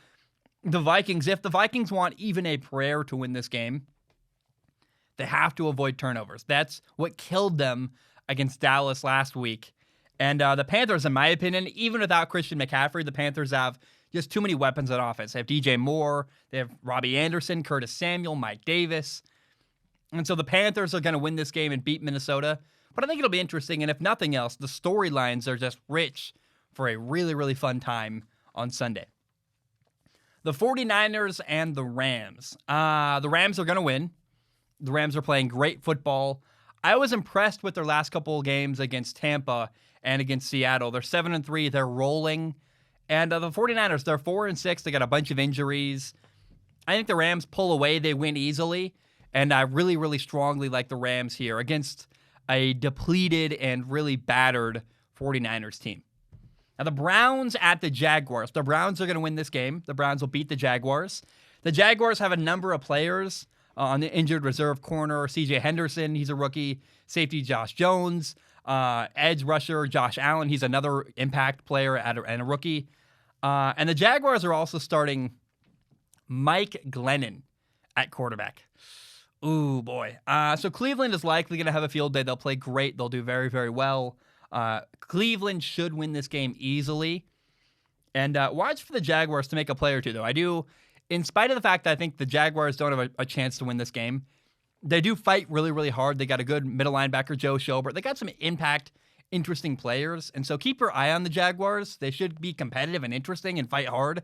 the Vikings, if the Vikings want even a prayer to win this game, they have to avoid turnovers. That's what killed them against Dallas last week. And the Panthers, in my opinion, even without Christian McCaffrey, the Panthers have just too many weapons on offense. They have DJ Moore, they have Robbie Anderson, Curtis Samuel, Mike Davis. And so the Panthers are going to win this game and beat Minnesota. But I think it'll be interesting. And if nothing else, the storylines are just rich for a really, really fun time on Sunday. The 49ers and the Rams. The Rams are going to win. The Rams are playing great football. I was impressed with their last couple of games against Tampa and against Seattle. They're 7-3. They're rolling. And the 49ers, they're 4-6. They got a bunch of injuries. I think the Rams pull away. They win easily. And I really, really strongly like the Rams here against a depleted and really battered 49ers team. Now, the Browns at the Jaguars. The Browns are going to win this game. The Browns will beat the Jaguars. The Jaguars have a number of players on the injured reserve corner. C.J. Henderson, he's a rookie. Safety Josh Jones. Edge rusher Josh Allen, he's another impact player and a rookie. And the Jaguars are also starting Mike Glennon at quarterback. Ooh, boy. So Cleveland is likely going to have a field day. They'll play great. They'll do very, very well. Cleveland should win this game easily. And watch for the Jaguars to make a play or two, though. I do, in spite of the fact that I think the Jaguars don't have a chance to win this game, they do fight really, really hard. They got a good middle linebacker, Joe Schobert. They got some impact, interesting players. And so keep your eye on the Jaguars. They should be competitive and interesting and fight hard.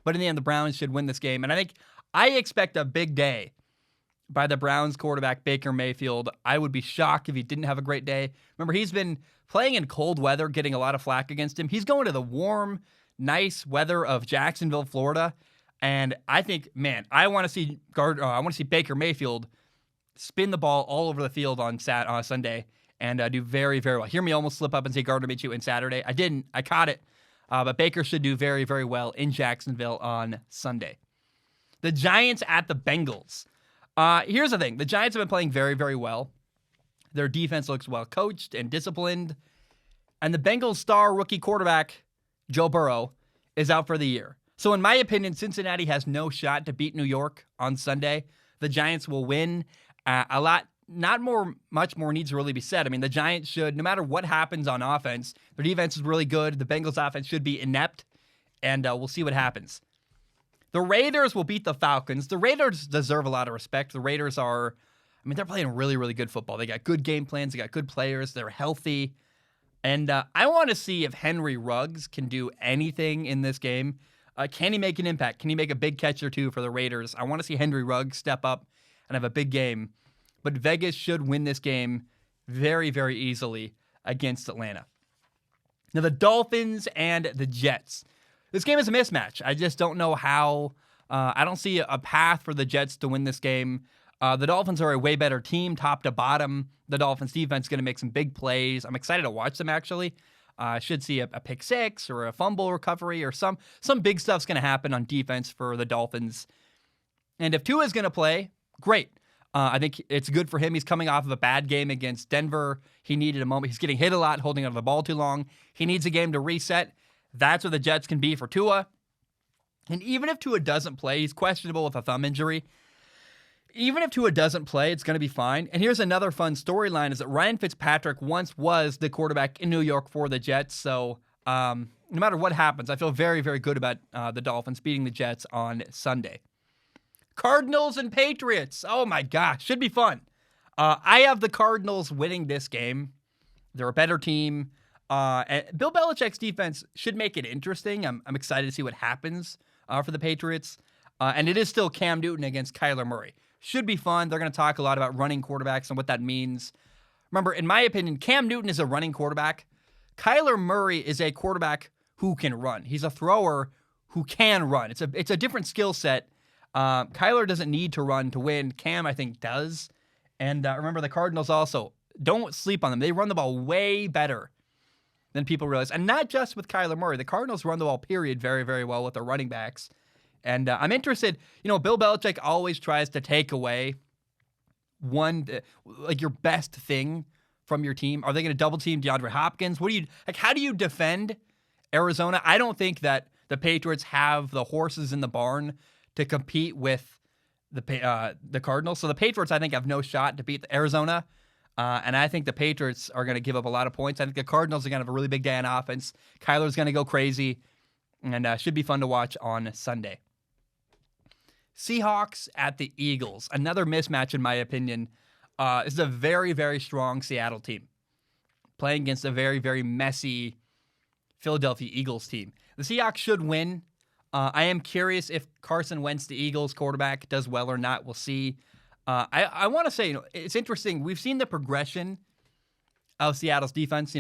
But in the end, the Browns should win this game. And I expect a big day by the Browns quarterback, Baker Mayfield. I would be shocked if he didn't have a great day. Remember, he's been playing in cold weather, getting a lot of flack against him. He's going to the warm, nice weather of Jacksonville, Florida. And I think, man, I want to see Baker Mayfield spin the ball all over the field on Sunday and do very, very well. Hear me almost slip up and say Gardner Minshew in Saturday. I didn't. I caught it. But Baker should do very, very well in Jacksonville on Sunday. The Giants at the Bengals. Here's the thing. The Giants have been playing very, very well. Their defense looks well coached and disciplined. And the Bengals star rookie quarterback, Joe Burrow, is out for the year. So in my opinion, Cincinnati has no shot to beat New York on Sunday. The Giants will win. Much more needs to really be said. The Giants should, no matter what happens on offense, their defense is really good. The Bengals offense should be inept, and we'll see what happens. The Raiders will beat the Falcons. The Raiders deserve a lot of respect. The Raiders are, they're playing really, really good football. They got good game plans. They got good players. They're healthy. And I want to see if Henry Ruggs can do anything in this game. Can he make an impact? Can he make a big catch or two for the Raiders? I want to see Henry Ruggs step up and have a big game. But Vegas should win this game very, very easily against Atlanta. Now, the Dolphins and the Jets. This game is a mismatch. I just don't know how. I don't see a path for the Jets to win this game. The Dolphins are a way better team, top to bottom. The Dolphins defense is going to make some big plays. I'm excited to watch them, actually. Should see a pick six or a fumble recovery or some big stuff's going to happen on defense for the Dolphins. And if Tua is going to play, great. I think it's good for him. He's coming off of a bad game against Denver. He needed a moment. He's getting hit a lot, holding onto the ball too long. He needs a game to reset. That's what the Jets can be for Tua. And even if Tua doesn't play, he's questionable with a thumb injury. Even if Tua doesn't play, it's going to be fine. And here's another fun storyline is that Ryan Fitzpatrick once was the quarterback in New York for the Jets. So no matter what happens, I feel very, very good about the Dolphins beating the Jets on Sunday. Cardinals and Patriots. Oh my gosh, should be fun. I have the Cardinals winning this game. They're a better team. And Bill Belichick's defense should make it interesting. I'm excited to see what happens for the Patriots. And it is still Cam Newton against Kyler Murray. Should be fun. They're going to talk a lot about running quarterbacks and what that means. Remember, in my opinion, Cam Newton is a running quarterback. Kyler Murray is a quarterback who can run. He's a thrower who can run. It's a different skill set. Kyler doesn't need to run to win. Cam, I think, does. And remember, the Cardinals also, don't sleep on them. They run the ball way better than people realize. And not just with Kyler Murray. The Cardinals run the ball, period, very, very well with their running backs. And I'm interested, Bill Belichick always tries to take away your best thing from your team. Are they going to double team DeAndre Hopkins? How do you defend Arizona? I don't think that the Patriots have the horses in the barn to compete with the Cardinals. So the Patriots, I think, have no shot to beat Arizona. And I think the Patriots are going to give up a lot of points. I think the Cardinals are going to have a really big day on offense. Kyler's going to go crazy. And should be fun to watch on Sunday. Seahawks at the Eagles. Another mismatch, in my opinion. This is a very, very strong Seattle team playing against a very, very messy Philadelphia Eagles team. The Seahawks should win. I am curious if Carson Wentz, the Eagles quarterback, does well or not. We'll see. I want to say, it's interesting. We've seen the progression of Seattle's defense.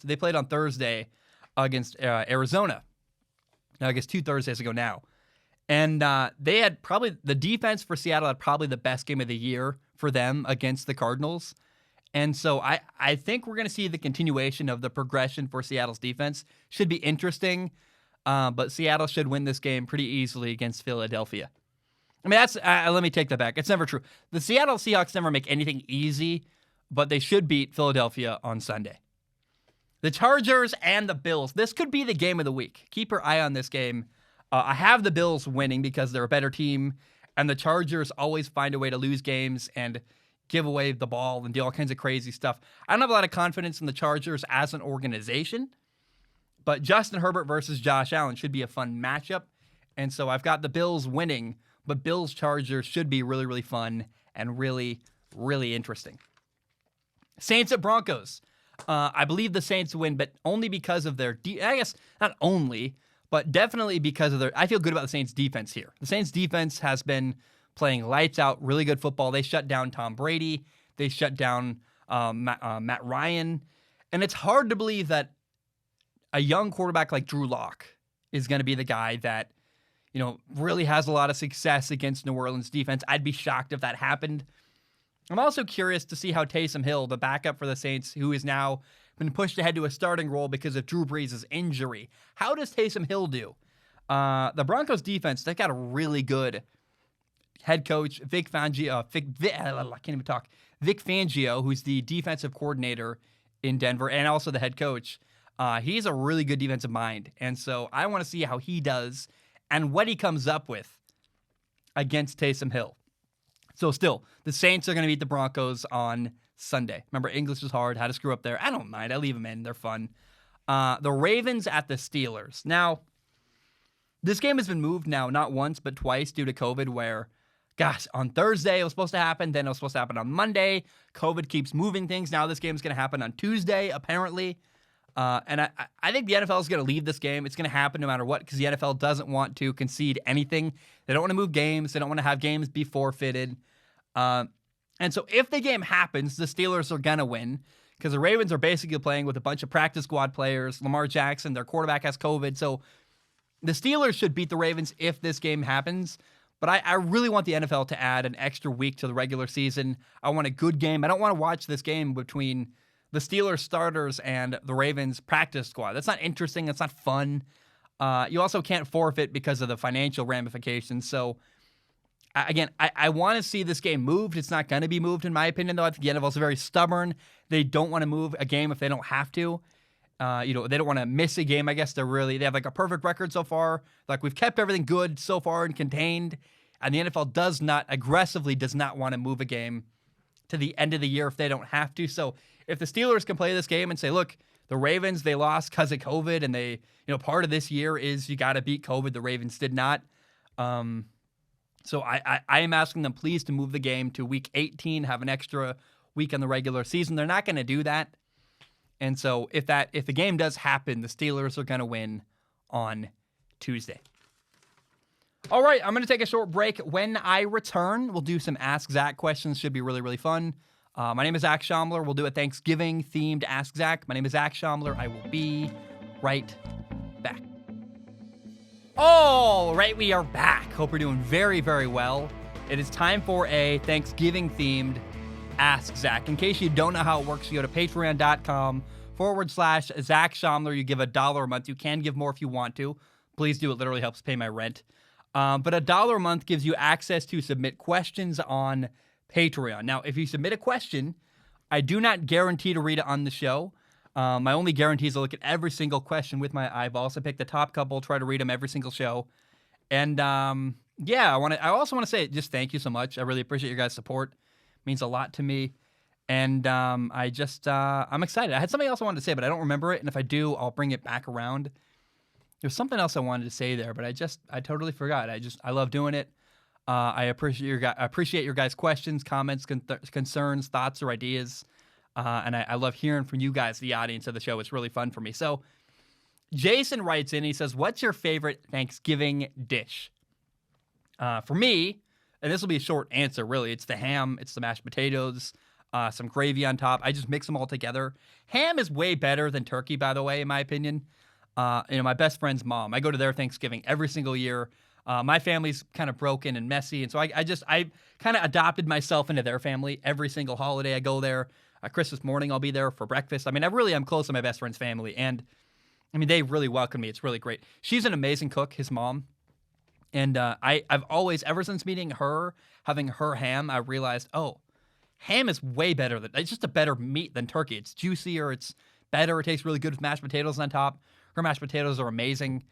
They played on Thursday against Arizona. I guess 2 Thursdays ago now. And they had the defense for Seattle had probably the best game of the year for them against the Cardinals. And so I think we're going to see the continuation of the progression for Seattle's defense. Should be interesting, but Seattle should win this game pretty easily against Philadelphia. I mean, let me take that back. It's never true. The Seattle Seahawks never make anything easy, but they should beat Philadelphia on Sunday. The Chargers and the Bills. This could be the game of the week. Keep your eye on this game. I have the Bills winning because they're a better team, and the Chargers always find a way to lose games and give away the ball and do all kinds of crazy stuff. I don't have a lot of confidence in the Chargers as an organization, but Justin Herbert versus Josh Allen should be a fun matchup, and so I've got the Bills winning, but Bills-Chargers should be really, really fun and really, really interesting. Saints at Broncos. I believe the Saints win, but only because of their I guess not only, but definitely because of I feel good about the Saints' defense here. The Saints' defense has been playing lights out, really good football. They shut down Tom Brady. They shut down Matt Ryan. And it's hard to believe that a young quarterback like Drew Lock is going to be the guy that, really has a lot of success against New Orleans defense. I'd be shocked if that happened. I'm also curious to see how Taysom Hill, the backup for the Saints, who is now been pushed ahead to a starting role because of Drew Brees' injury. How does Taysom Hill do? The Broncos defense, they've got a really good head coach, Vic Fangio, who's the defensive coordinator in Denver and also the head coach. He's a really good defensive mind. And so I want to see how he does and what he comes up with against Taysom Hill. So still, the Saints are going to beat the Broncos on Sunday. Remember, English is hard. How to screw up there. I don't mind. I leave them in. They're fun. The Ravens at the Steelers. Now, this game has been moved now, not once, but twice due to COVID, where, gosh, on Thursday it was supposed to happen. Then it was supposed to happen on Monday. COVID keeps moving things. Now this game is going to happen on Tuesday, apparently. And I think the NFL is going to leave this game. It's going to happen no matter what because the NFL doesn't want to concede anything. They don't want to move games. They don't want to have games be forfeited. And so if the game happens, the Steelers are going to win because the Ravens are basically playing with a bunch of practice squad players. Lamar Jackson, their quarterback, has COVID. So the Steelers should beat the Ravens if this game happens. But I really want the NFL to add an extra week to the regular season. I want a good game. I don't want to watch this game between the Steelers starters and the Ravens practice squad. That's not interesting. That's not fun. You also can't forfeit because of the financial ramifications. So, again, I want to see this game moved. It's not going to be moved, in my opinion, though. I think the NFL is very stubborn. They don't want to move a game if they don't have to. They don't want to miss a game. I guess they have like a perfect record so far. Like we've kept everything good so far and contained. And the NFL does not want to move a game to the end of the year if they don't have to. So if the Steelers can play this game and say, look, The Ravens, they lost because of COVID, and part of this year is you got to beat COVID. The Ravens did not. So I am asking them, please, to move the game to week 18, have an extra week in the regular season. They're not going to do that. And so if the game does happen, the Steelers are going to win on Tuesday. All right, I'm going to take a short break. When I return, we'll do some Ask Zach questions. Should be really, really fun. My name is Zach Schomler. We'll do a Thanksgiving-themed Ask Zach. My name is Zach Schomler. I will be right back. All right, we are back. Hope you're doing very, very well. It is time for a Thanksgiving-themed Ask Zach. In case you don't know how it works, you go to patreon.com/Zach Schomler. You give $1 a month. You can give more if you want to. Please do. It literally helps pay my rent. But $1 a month gives you access to submit questions on Patreon. Now, if you submit a question, I do not guarantee to read it on the show. My only guarantee is to look at every single question with my eyeballs. I pick the top couple, try to read them every single show. And I also want to say just thank you so much. I really appreciate your guys' support. It means a lot to me. And I'm excited. I had something else I wanted to say, but I don't remember it. And if I do, I'll bring it back around. There's something else I wanted to say there, but I totally forgot. I love doing it. I appreciate your guys' questions, comments, concerns, thoughts, or ideas. And I love hearing from you guys, the audience of the show. It's really fun for me. So Jason writes in, he says, what's your favorite Thanksgiving dish? For me, and this will be a short answer, really, it's the ham, it's the mashed potatoes, some gravy on top. I just mix them all together. Ham is way better than turkey, by the way, in my opinion. My best friend's mom, I go to their Thanksgiving every single year. My family's kind of broken and messy, and so I kind of adopted myself into their family. Every single holiday I go there. Christmas morning I'll be there for breakfast. I really am close to my best friend's family, and they really welcome me. It's really great. She's an amazing cook, his mom, and I've always, ever since meeting her, having her ham, I realized, ham is way better. It's just a better meat than turkey. It's juicier. It's better. It tastes really good with mashed potatoes on top. Her mashed potatoes are amazing.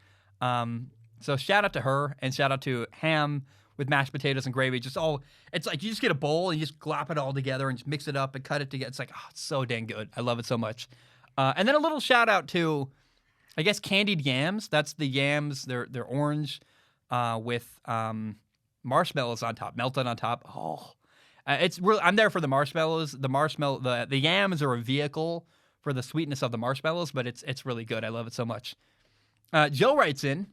So shout out to her, and shout out to ham with mashed potatoes and gravy. It's like you just get a bowl and you just glop it all together and just mix it up and cut it together. It's like, it's so dang good. I love it so much. And then a little shout out to, I guess, candied yams. That's the yams. They're orange with marshmallows on top, melted on top. It's really, I'm there for the marshmallows. The yams are a vehicle for the sweetness of the marshmallows, but it's really good. I love it so much. Joe writes in,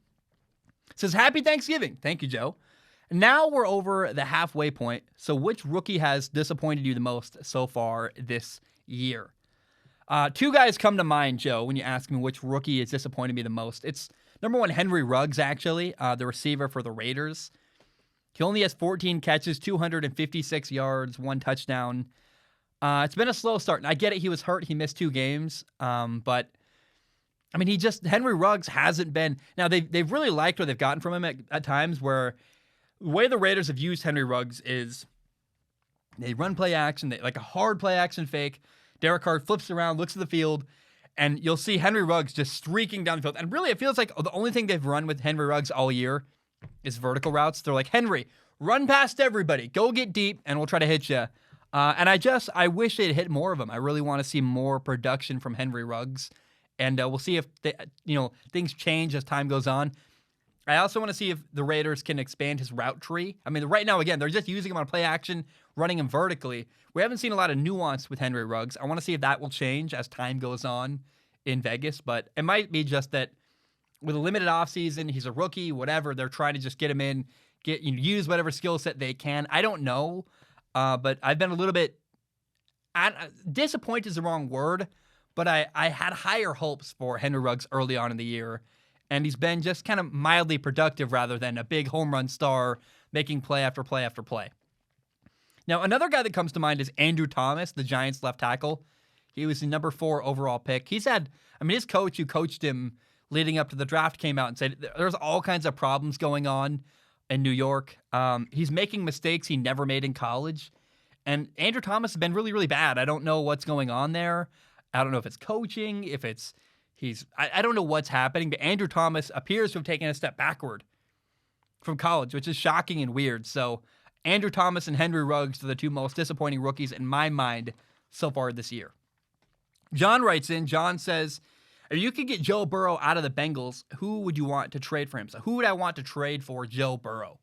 says, Happy Thanksgiving. Thank you, Joe. Now we're over the halfway point, so which rookie has disappointed you the most so far this year? Two guys come to mind, Joe, when you ask me which rookie has disappointed me the most. It's number one, Henry Ruggs, actually, the receiver for the Raiders. He only has 14 catches, 256 yards, 1 touchdown. It's been a slow start, and I get it. He was hurt. He missed 2 games, but Henry Ruggs hasn't been. Now, they've really liked what they've gotten from him at times, where the way the Raiders have used Henry Ruggs is they run play action, like a hard play action fake. Derek Carr flips around, looks at the field, and you'll see Henry Ruggs just streaking down the field. And really, it feels like the only thing they've run with Henry Ruggs all year is vertical routes. They're like, Henry, run past everybody, go get deep, and we'll try to hit you. And I wish they'd hit more of them. I really want to see more production from Henry Ruggs. And we'll see if things change as time goes on. I also want to see if the Raiders can expand his route tree. Right now, again, they're just using him on play action, running him vertically. We haven't seen a lot of nuance with Henry Ruggs. I want to see if that will change as time goes on in Vegas. But it might be just that with a limited offseason, he's a rookie, whatever. They're trying to just get him in, use whatever skill set they can. I don't know, but I've been a little bit disappointed is the wrong word. But I had higher hopes for Henry Ruggs early on in the year, and he's been just kind of mildly productive rather than a big home run star making play after play after play. Now, another guy that comes to mind is Andrew Thomas, the Giants left tackle. He was the number 4 overall pick. He's had, his coach who coached him leading up to the draft came out and said there's all kinds of problems going on in New York. He's making mistakes he never made in college. And Andrew Thomas has been really, really bad. I don't know what's going on there. I don't know if it's coaching, I don't know what's happening, but Andrew Thomas appears to have taken a step backward from college, which is shocking and weird. So Andrew Thomas and Henry Ruggs are the 2 most disappointing rookies in my mind so far this year. John writes in. John says, if you could get Joe Burrow out of the Bengals, who would you want to trade for him? So who would I want to trade for Joe Burrow?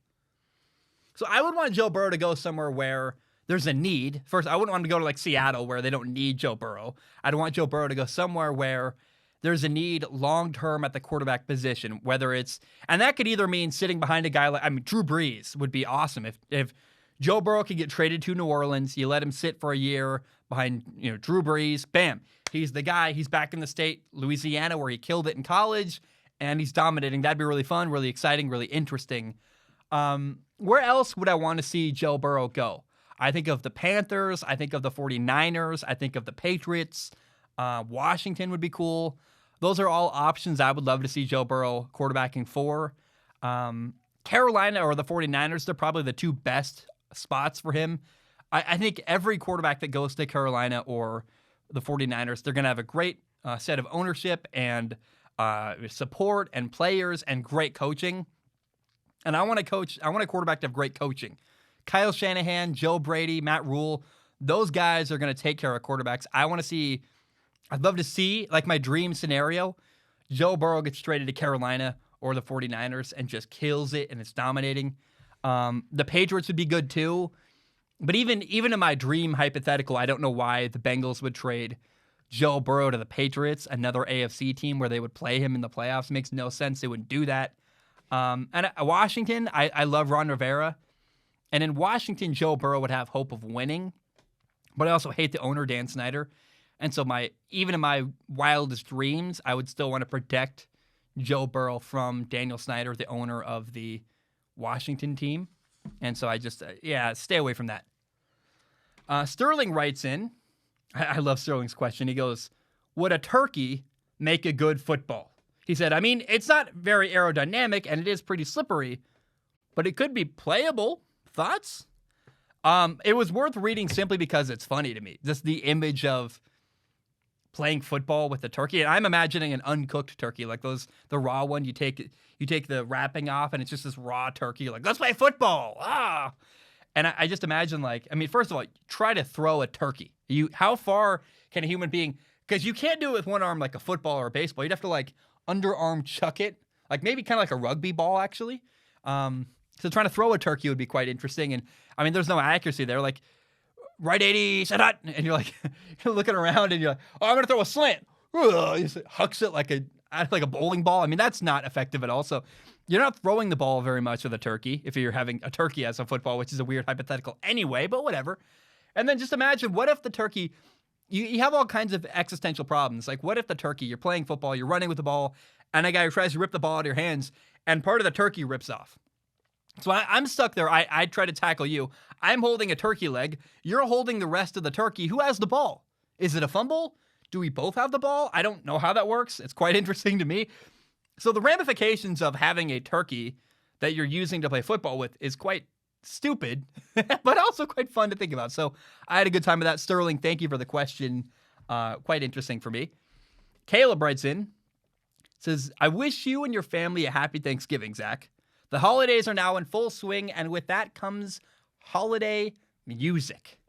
So I would want Joe Burrow to go somewhere where there's a need. First, I wouldn't want him to go to like Seattle where they don't need Joe Burrow. I'd want Joe Burrow to go somewhere where there's a need long-term at the quarterback position, whether it's, and that could either mean sitting behind a guy like, Drew Brees would be awesome. If Joe Burrow could get traded to New Orleans, you let him sit for a year behind, Drew Brees, bam. He's the guy. He's back in the state, Louisiana, where he killed it in college, and he's dominating. That'd be really fun, really exciting, really interesting. Where else would I want to see Joe Burrow go? I think of the Panthers. I think of the 49ers. I think of the Patriots. Washington would be cool. Those are all options I would love to see Joe Burrow quarterbacking for. Carolina or the 49ers, they're probably the two best spots for him. I think every quarterback that goes to Carolina or the 49ers, they're going to have a great set of ownership and support and players and great coaching. And I want a quarterback to have great coaching. Kyle Shanahan, Joe Brady, Matt Rule, those guys are going to take care of quarterbacks. I'd love to see, like my dream scenario, Joe Burrow gets traded to Carolina or the 49ers and just kills it and it's dominating. The Patriots would be good too. But even in my dream hypothetical, I don't know why the Bengals would trade Joe Burrow to the Patriots, another AFC team where they would play him in the playoffs. It makes no sense. They wouldn't do that. And Washington, I love Ron Rivera. And in Washington, Joe Burrow would have hope of winning. But I also hate the owner, Dan Snyder. And so even in my wildest dreams, I would still want to protect Joe Burrow from Daniel Snyder, the owner of the Washington team. And so I just, stay away from that. Sterling writes in, I love Sterling's question. He goes, would a turkey make a good football? He said, it's not very aerodynamic and it is pretty slippery, but it could be playable. Thoughts? It was worth reading simply because it's funny to me. Just the image of playing football with a turkey. And I'm imagining an uncooked turkey, like the raw one. You take the wrapping off and it's just this raw turkey. You're like, let's play football. And I just imagine first of all, try to throw a turkey. How far can a human being, because you can't do it with one arm like a football or a baseball. You'd have to underarm chuck it, maybe kind of like a rugby ball actually. So trying to throw a turkey would be quite interesting. And there's no accuracy there. Right 80, set hot. And you're you're looking around and you're like, oh, I'm going to throw a slant. You hucks it like a bowling ball. That's not effective at all. So you're not throwing the ball very much with a turkey if you're having a turkey as a football, which is a weird hypothetical anyway, but whatever. And then just imagine, what if the turkey, you have all kinds of existential problems. What if the turkey, you're playing football, you're running with the ball, and a guy tries to rip the ball out of your hands, and part of the turkey rips off. So I'm stuck there. I try to tackle you. I'm holding a turkey leg. You're holding the rest of the turkey. Who has the ball? Is it a fumble? Do we both have the ball? I don't know how that works. It's quite interesting to me. So the ramifications of having a turkey that you're using to play football with is quite stupid, but also quite fun to think about. So I had a good time with that. Sterling, thank you for the question. Quite interesting for me. Caleb writes in, says, I wish you and your family a happy Thanksgiving, Zach. The holidays are now in full swing, and with that comes holiday music.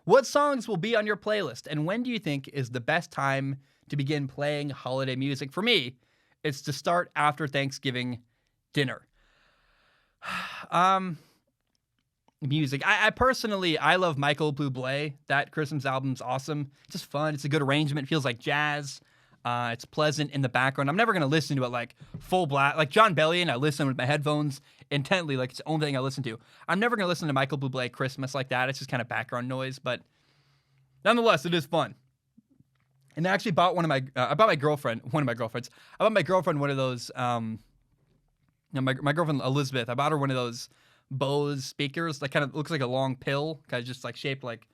What songs will be on your playlist, and when do you think is the best time to begin playing holiday music? For me, it's to start after Thanksgiving dinner. Music. I personally love Michael Bublé. That Christmas album's awesome. It's just fun. It's a good arrangement. It feels like jazz. It's pleasant in the background. I'm never going to listen to it full blast. Like John Bellion, I listen with my headphones intently. It's the only thing I listen to. I'm never going to listen to Michael Bublé Christmas like that. It's just kind of background noise. But nonetheless, it is fun. And I actually bought one of my girlfriend one of those, my girlfriend Elizabeth, I bought her one of those Bose speakers that kind of looks like a long pill, kind of just shaped like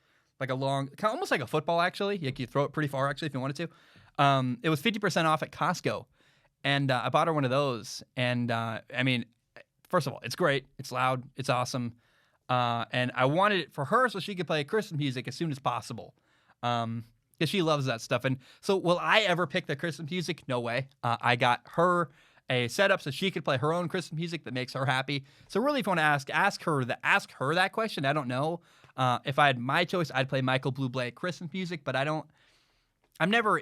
a long, kind of almost like a football actually. You throw it pretty far actually if you wanted to. It was 50% off at Costco, and I bought her one of those. And first of all, it's great, it's loud, it's awesome, and I wanted it for her so she could play Christmas music as soon as possible, because she loves that stuff. And so, will I ever pick the Christmas music? No way. I got her a setup so she could play her own Christmas music that makes her happy. So really, if you want to ask her that question. I don't know. If I had my choice, I'd play Michael Bublé Christmas music, but I don't I'm never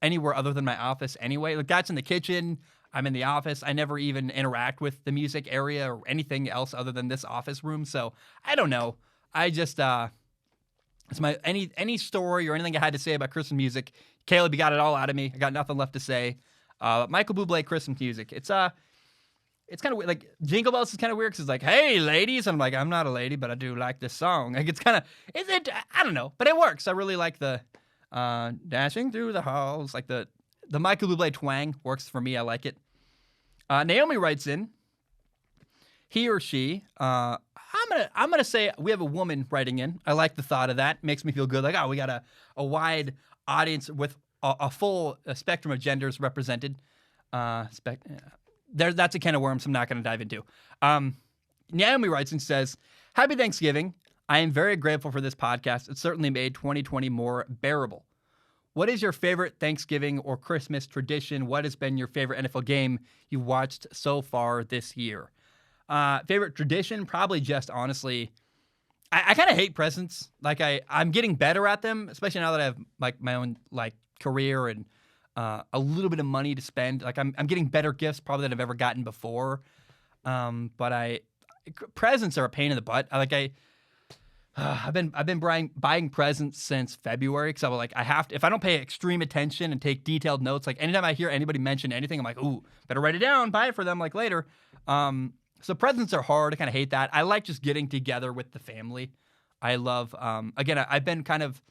anywhere other than my office anyway. Like that's in the kitchen. I'm in the office. I never even interact with the music area or anything else other than this office room. So I don't know. I just it's my any story or anything I had to say about Christmas music. Caleb, you got it all out of me. I got nothing left to say. Michael Bublé Christmas music. It's kind of weird. Like Jingle Bells is kind of weird because it's like, hey, ladies. I'm like, I'm not a lady, but I do like this song. Like it's kind of, I don't know, but it works. I really like the dashing through the halls. Like the Michael Bublé twang works for me. I like it. Naomi writes in, he or she. I'm gonna say we have a woman writing in. I like the thought of that. Makes me feel good. Like, oh, we got a wide audience with a full spectrum of genders represented. That's a can of worms I'm not going to dive into. Naomi writes and says, Happy Thanksgiving. I am very grateful for this podcast. It certainly made 2020 more bearable. What is your favorite Thanksgiving or Christmas tradition? What has been your favorite NFL game you watched so far this year? Favorite tradition? Probably just honestly, I kind of hate presents. Like I'm getting better at them, especially now that I have like my own like career and a little bit of money to spend. Like I'm getting better gifts probably than I've ever gotten before. But presents are a pain in the butt. I've been buying presents since February because I was like, I have to, if I don't pay extreme attention and take detailed notes, like anytime I hear anybody mention anything, I'm like, ooh, better write it down, buy it for them like later. So presents are hard. I kind of hate that. I like just getting together with the family. I love, again, I've been kind of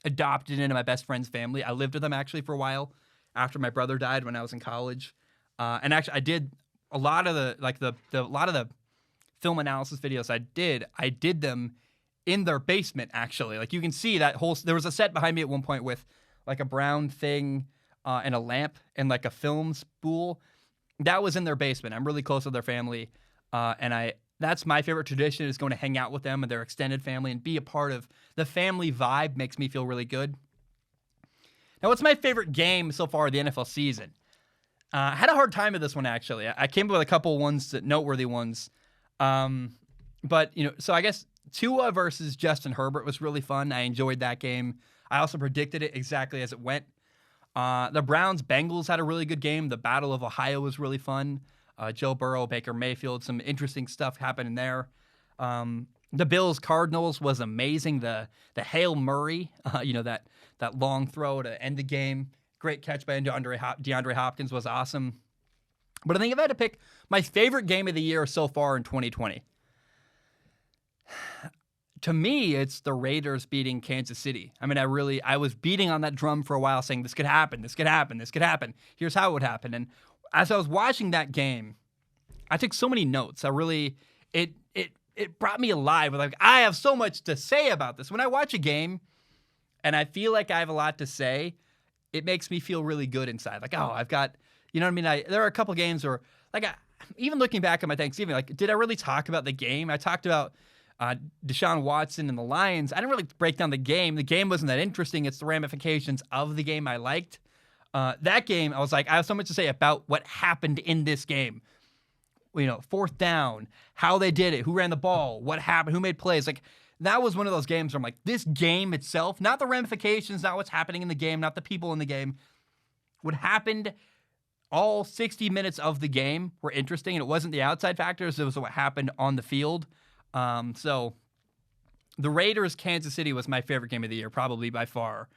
adopted into my best friend's family. I lived with them actually for a while after my brother died when I was in college. And actually I did a lot of the film analysis videos I did them in their basement actually. Like you can see that there was a set behind me at one point with like a brown thing and a lamp and like a film spool. That was in their basement. I'm really close with their family. That's my favorite tradition is going to hang out with them and their extended family and be a part of the family vibe. Makes me feel really good. Now, what's my favorite game so far of the NFL season? I had a hard time with this one, actually. I came up with a couple noteworthy ones. But, so I guess Tua versus Justin Herbert was really fun. I enjoyed that game. I also predicted it exactly as it went. The Browns-Bengals had a really good game. The Battle of Ohio was really fun. Joe Burrow, Baker Mayfield, some interesting stuff happening there. The Bills-Cardinals was amazing. The Hail Murray, that long throw to end the game. Great catch by DeAndre Hopkins was awesome. But I think if I had to pick my favorite game of the year so far in 2020, to me, it's the Raiders beating Kansas City. I mean, I was beating on that drum for a while saying this could happen, this could happen, this could happen. Here's how it would happen. And as I was watching that game, I took so many notes. It brought me alive. Like, I have so much to say about this. When I watch a game and I feel like I have a lot to say, it makes me feel really good inside. Like, oh, I've got, you know what I mean? There are a couple games where, like, even looking back at my Thanksgiving, like, did I really talk about the game? I talked about Deshaun Watson and the Lions. I didn't really break down the game. The game wasn't that interesting. It's the ramifications of the game I liked. That game, I was like, I have so much to say about what happened in this game. Fourth down, how they did it, who ran the ball, what happened, who made plays. Like, that was one of those games where I'm like, this game itself, not the ramifications, not what's happening in the game, not the people in the game. What happened, all 60 minutes of the game were interesting, and it wasn't the outside factors, it was what happened on the field. So the Raiders, Kansas City was my favorite game of the year, probably by far.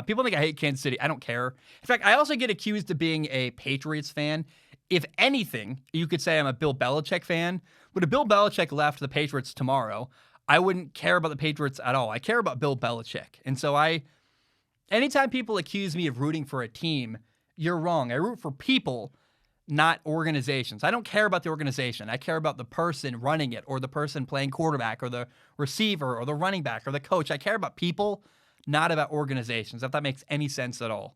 People think I hate Kansas City. I don't care. In fact, I also get accused of being a Patriots fan. If anything, you could say I'm a Bill Belichick fan. But if Bill Belichick left the Patriots tomorrow, I wouldn't care about the Patriots at all. I care about Bill Belichick. And so anytime people accuse me of rooting for a team, you're wrong. I root for people, not organizations. I don't care about the organization. I care about the person running it or the person playing quarterback or the receiver or the running back or the coach. I care about people, not about organizations, if that makes any sense at all.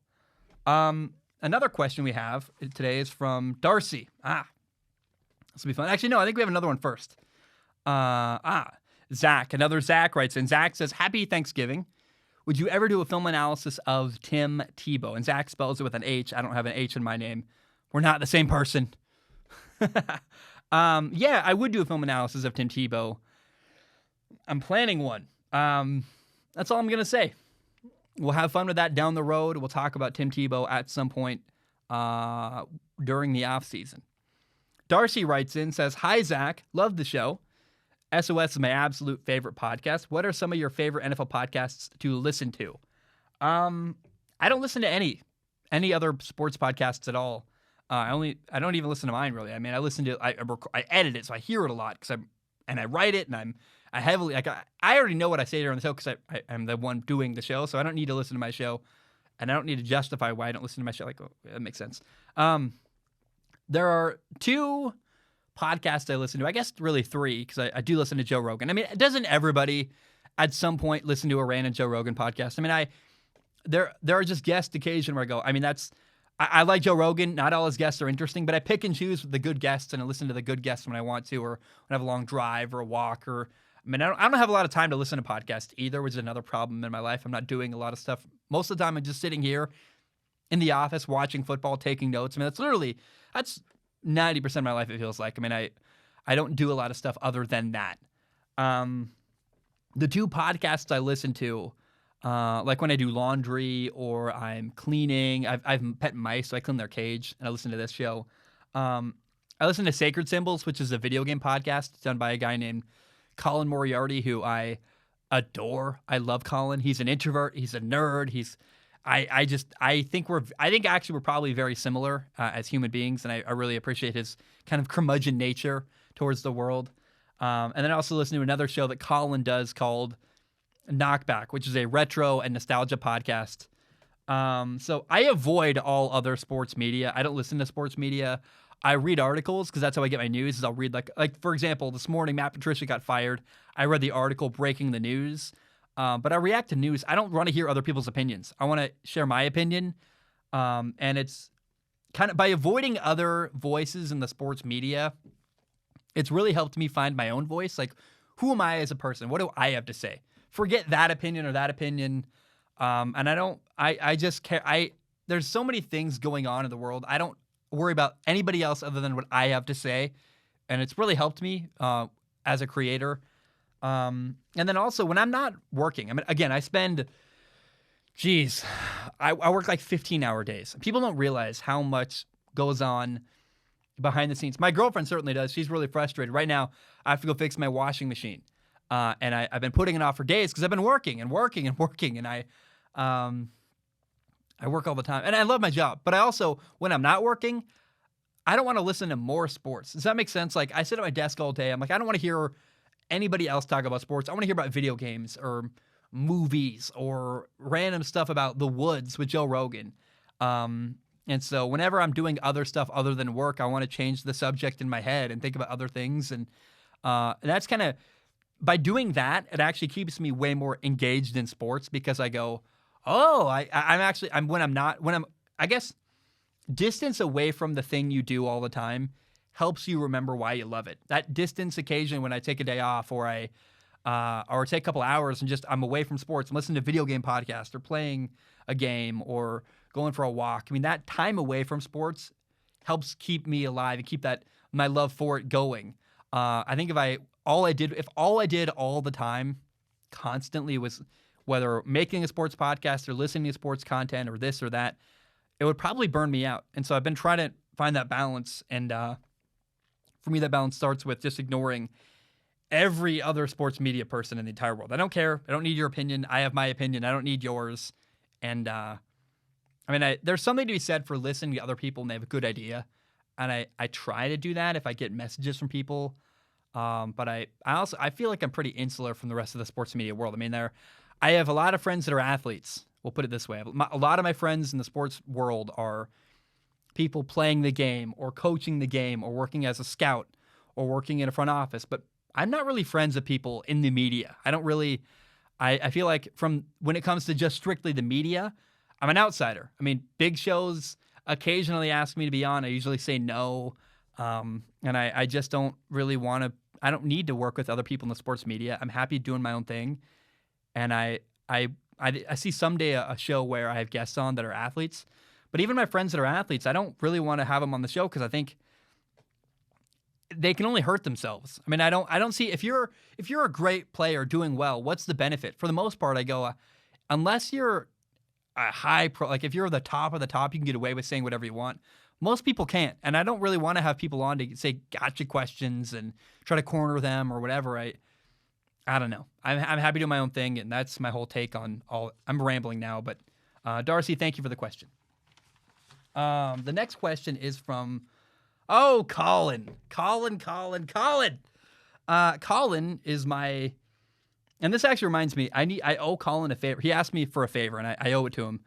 Another question we have today is from Darcy. This will be fun. Actually, no, I think we have another one first. Zach. Another Zach writes in. Zach says, Happy Thanksgiving. Would you ever do a film analysis of Tim Tebow? And Zach spells it with an H. I don't have an H in my name. We're not the same person. Yeah, I would do a film analysis of Tim Tebow. I'm planning one. That's all I'm going to say. we'll have fun with that down the road. We'll talk about Tim Tebow at some point during the offseason. Darcy writes in, says, "Hi, Zach. Love the show. SOS is my absolute favorite podcast. What are some of your favorite NFL podcasts to listen to?" I don't listen to any other sports podcasts at all. I don't even listen to mine really. I mean, I listen to I edit it, so I hear it a lot I write it, and I heavily like I already know what I say during the show because I'm the one doing the show, so I don't need to listen to my show, and I don't need to justify why I don't listen to my show. Like, oh, that makes sense. There are two podcasts I listen to. I guess really three because I do listen to Joe Rogan. I mean, doesn't everybody at some point listen to a random Joe Rogan podcast? I mean, there are just guest occasion where I go. I mean, I like Joe Rogan. Not all his guests are interesting, but I pick and choose the good guests and I listen to the good guests when I want to, or when I have a long drive or a walk. Or I mean, I don't have a lot of time to listen to podcasts either, which is another problem in my life. I'm not doing a lot of stuff. Most of the time, I'm just sitting here in the office watching football, taking notes. I mean, that's 90% of my life. It feels like. I mean, I don't do a lot of stuff other than that. The two podcasts I listen to. Like when I do laundry or I'm cleaning, I've pet mice, so I clean their cage, and I listen to this show. I listen to Sacred Symbols, which is a video game podcast done by a guy named Colin Moriarty, who I adore. I love Colin. He's an introvert. He's a nerd. I think actually we're probably very similar as human beings, and I really appreciate his kind of curmudgeon nature towards the world. And then I also listen to another show that Colin does called Knockback, which is a retro and nostalgia podcast. So I avoid all other sports media. I don't listen to sports media. I read articles because that's how I get my news. Is I'll read like for example, this morning Matt Patricia got fired. I read the article breaking the news. But I react to news. I don't want to hear other people's opinions. I want to share my opinion. And it's kind of by avoiding other voices in the sports media, it's really helped me find my own voice. Like, who am I as a person? What do I have to say? Forget that opinion or that opinion. And I just care. There's so many things going on in the world. I don't worry about anybody else other than what I have to say. And it's really helped me as a creator. And then also when I'm not working, I mean, again, I work like 15-hour days. People don't realize how much goes on behind the scenes. My girlfriend certainly does. She's really frustrated. Right now, I have to go fix my washing machine. And I've been putting it off for days because I've been working and working and working. And I work all the time. And I love my job. But I also, when I'm not working, I don't want to listen to more sports. Does that make sense? Like, I sit at my desk all day. I'm like, I don't want to hear anybody else talk about sports. I want to hear about video games or movies or random stuff about the woods with Joe Rogan. And so whenever I'm doing other stuff other than work, I want to change the subject in my head and think about other things. And that's kind of, by doing that, it actually keeps me way more engaged in sports because I go, oh, I guess distance away from the thing you do all the time helps you remember why you love it. That distance occasion when I take a day off or or take a couple hours and I'm away from sports and listen to video game podcasts or playing a game or going for a walk. I mean, that time away from sports helps keep me alive and keep my love for it going. I think if all I did all the time constantly was whether making a sports podcast or listening to sports content or this or that, it would probably burn me out. And so I've been trying to find that balance. And for me, that balance starts with just ignoring every other sports media person in the entire world. I don't care. I don't need your opinion. I have my opinion. I don't need yours. And there's something to be said for listening to other people and they have a good idea. And I try to do that if I get messages from people. But I feel like I'm pretty insular from the rest of the sports media world. I mean, I have a lot of friends that are athletes. We'll put it this way. A lot of my friends in the sports world are people playing the game or coaching the game or working as a scout or working in a front office. But I'm not really friends with people in the media. I feel like when it comes to just strictly the media, I'm an outsider. I mean, big shows occasionally ask me to be on. I usually say no. And I just don't really want to. I don't need to work with other people in the sports media. I'm happy doing my own thing. And I see someday a show where I have guests on that are athletes. But even my friends that are athletes, I don't really want to have them on the show because I think they can only hurt themselves. I mean, I don't see if you're a great player doing well, what's the benefit? For the most part, I go unless you're a high pro, like if you're the top of the top, you can get away with saying whatever you want. Most people can't, and I don't really want to have people on to say gotcha questions and try to corner them or whatever. I don't know. I'm happy doing my own thing, and that's my whole take on all. I'm rambling now, but Darcy, thank you for the question. The next question is from Colin. Colin is my, and this actually reminds me, I owe Colin a favor. He asked me for a favor, and I owe it to him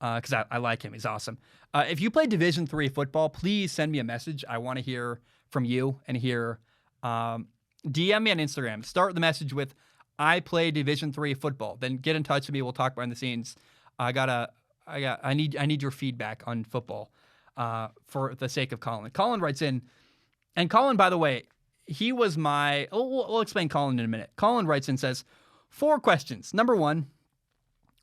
because I like him. He's awesome. If you play Division III football, please send me a message. I want to hear from you and hear. DM me on Instagram. Start the message with, I play Division III football. Then get in touch with me. We'll talk behind the scenes. I need your feedback on football for the sake of Colin. Colin writes in, and Colin, by the way, he was my, we'll explain Colin in a minute. Colin writes in, says, 4 questions. Number 1,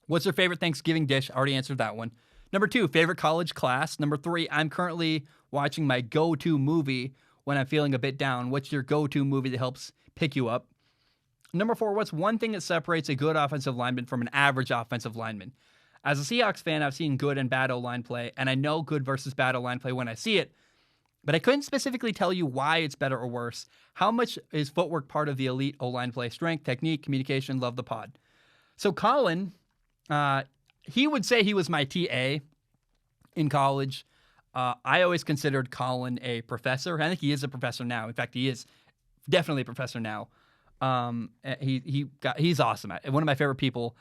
what's your favorite Thanksgiving dish? I already answered that one. Number 2, favorite college class. Number 3, I'm currently watching my go-to movie when I'm feeling a bit down. What's your go-to movie that helps pick you up? Number 4, what's one thing that separates a good offensive lineman from an average offensive lineman? As a Seahawks fan, I've seen good and bad O-line play, and I know good versus bad O-line play when I see it, but I couldn't specifically tell you why it's better or worse. How much is footwork part of the elite O-line play? Strength, technique, communication, love the pod. So Colin, he would say he was my TA in college. I always considered Colin a professor. I think he is a professor now. In fact, he is definitely a professor now. He's awesome. One of my favorite people.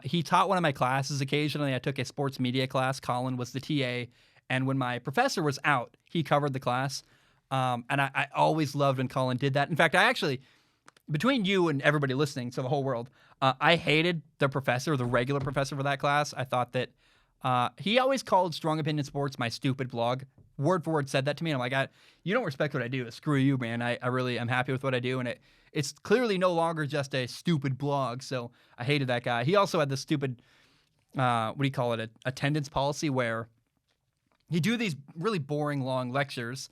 He taught one of my classes occasionally. I took a sports media class. Colin was the TA. And when my professor was out, he covered the class. And I always loved when Colin did that. In fact, I actually, between you and everybody listening, so the whole world, I hated the professor, the regular professor for that class. I thought that he always called Strong Opinion Sports my stupid blog. Word for word said that to me. And I'm like, you don't respect what I do. Screw you, man. I'm happy with what I do. And it's clearly no longer just a stupid blog. So I hated that guy. He also had this stupid, what do you call it, attendance policy where he'd do these really boring long lectures,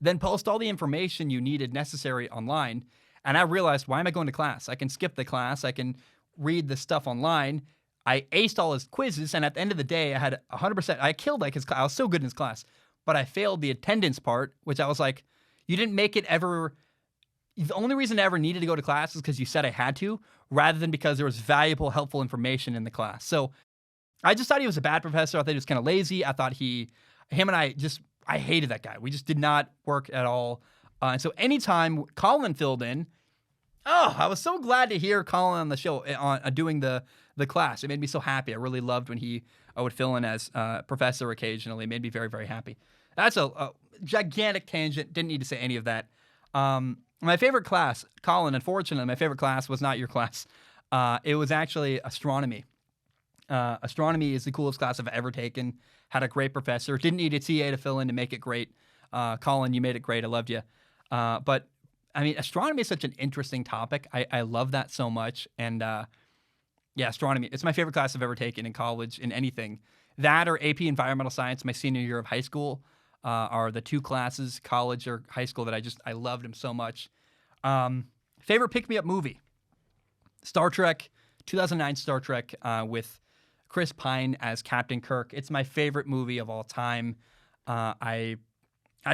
then post all the information you needed necessary online. And I realized, why am I going to class? I can skip the class. I can read the stuff online. I aced all his quizzes, and at the end of the day, I had 100%. I killed his class. I was so good in his class, but I failed the attendance part, which I was like, you didn't make it ever. The only reason I ever needed to go to class is because you said I had to, rather than because there was valuable, helpful information in the class. So I just thought he was a bad professor. I thought he was kind of lazy. I thought him and I hated that guy. We just did not work at all. And so anytime Colin filled in, I was so glad to hear Colin on the show on doing the class. It made me so happy. I really loved when I would fill in as professor occasionally. It made me very, very happy. That's a gigantic tangent. Didn't need to say any of that. My favorite class, Colin, unfortunately, my favorite class was not your class. It was actually astronomy. Astronomy is the coolest class I've ever taken. Had a great professor. Didn't need a TA to fill in to make it great. Colin, you made it great. I loved you. But I mean, astronomy is such an interesting topic. I love that so much. And astronomy. It's my favorite class I've ever taken in college, in anything. That or AP Environmental Science, my senior year of high school, are the 2 classes, college or high school, that I loved them so much. Favorite pick-me-up movie? Star Trek, 2009 Star Trek with Chris Pine as Captain Kirk. It's my favorite movie of all time. I'm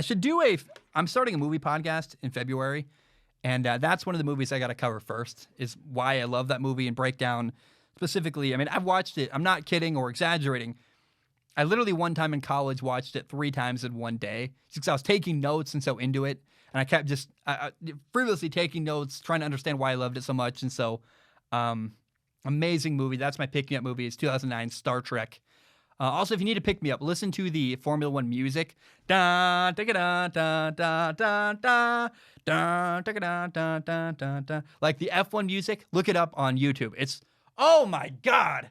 starting a movie podcast in February, and that's one of the movies I got to cover first, is why I love that movie and break down specifically. I mean, I've watched it. I'm not kidding or exaggerating. I literally one time in college watched it 3 times in one day because I was taking notes and so into it. And I kept just frivolously taking notes, trying to understand why I loved it so much. And so, amazing movie. That's my pick-me-up movie. It's 2009 Star Trek. Also, if you need to pick me up, listen to the Formula One music. Da da da da da da da da da da da da da. Like the F1 music. Look it up on YouTube. It's, oh my God,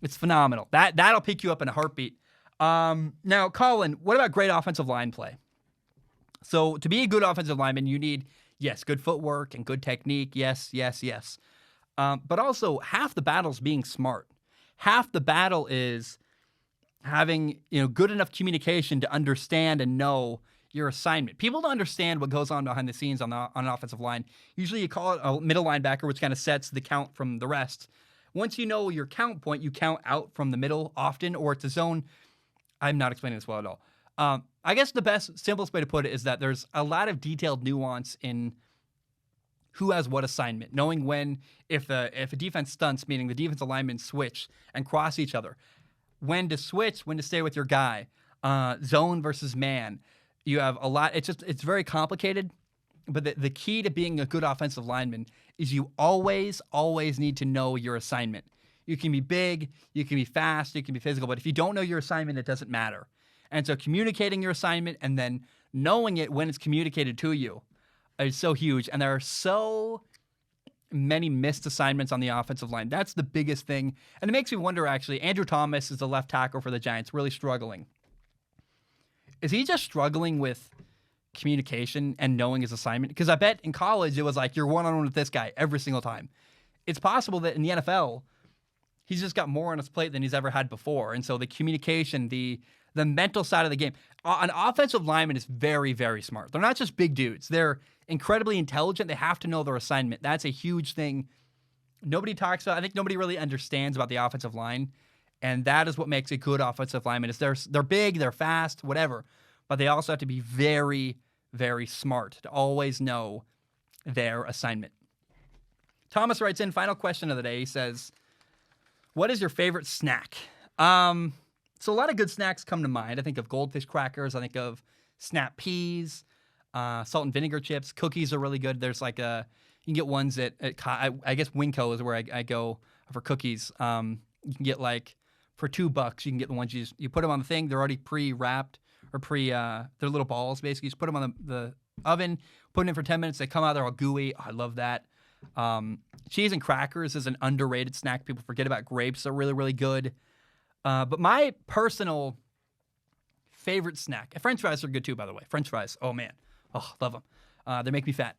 it's phenomenal. That'll pick you up in a heartbeat. Now, Colin, what about great offensive line play? So to be a good offensive lineman, you need, yes, good footwork and good technique. Yes. But also half the battle is being smart. Half the battle is having, good enough communication to understand and know your assignment. People don't understand what goes on behind the scenes on an offensive line. Usually you call it a middle linebacker, which kind of sets the count from the rest. once you know your count point, you count out from the middle often, or it's a zone. I'm not explaining this well at all. I guess the simplest way to put it is that there's a lot of detailed nuance in who has what assignment, knowing when, if a defense stunts, meaning the defensive linemen switch and cross each other, when to switch, when to stay with your guy, zone versus man. You have a lot. It's very complicated, but the key to being a good offensive lineman is you always need to know your assignment. You can be big, you can be fast, you can be physical, but if you don't know your assignment, it doesn't matter. And so communicating your assignment and then knowing it when it's communicated to you is so huge. And there are so many missed assignments on the offensive line. That's the biggest thing. And it makes me wonder, actually, Andrew Thomas is the left tackle for the Giants, really struggling. Is he just struggling with communication and knowing his assignment? Because I bet in college it was like you're one-on-one with this guy every single time. It's possible that in the NFL, he's just got more on his plate than he's ever had before. And so the communication, the mental side of the game. An offensive lineman is very, very smart. They're not just big dudes. They're incredibly intelligent. They have to know their assignment. That's a huge thing nobody talks about. I think nobody really understands about the offensive line. And that is what makes a good offensive lineman. Is they're big, they're fast, whatever. But they also have to be very, very smart to always know their assignment. Thomas writes in, final question of the day. He says, what is your favorite snack? So a lot of good snacks come to mind. I think of goldfish crackers. I think of snap peas, salt and vinegar chips. Cookies are really good. There's like you can get ones I guess Winco is where I go for cookies. You can get like for $2, you can get the ones you put them on the thing. They're already pre-wrapped or they're little balls basically. You just put them on the oven, put them in for 10 minutes. They come out, they're all gooey. Oh, I love that. Cheese and crackers is an underrated snack. People forget about grapes. They're really, really good. But my personal favorite snack, French fries are good too, by the way. French fries, oh man, love them. They make me fat.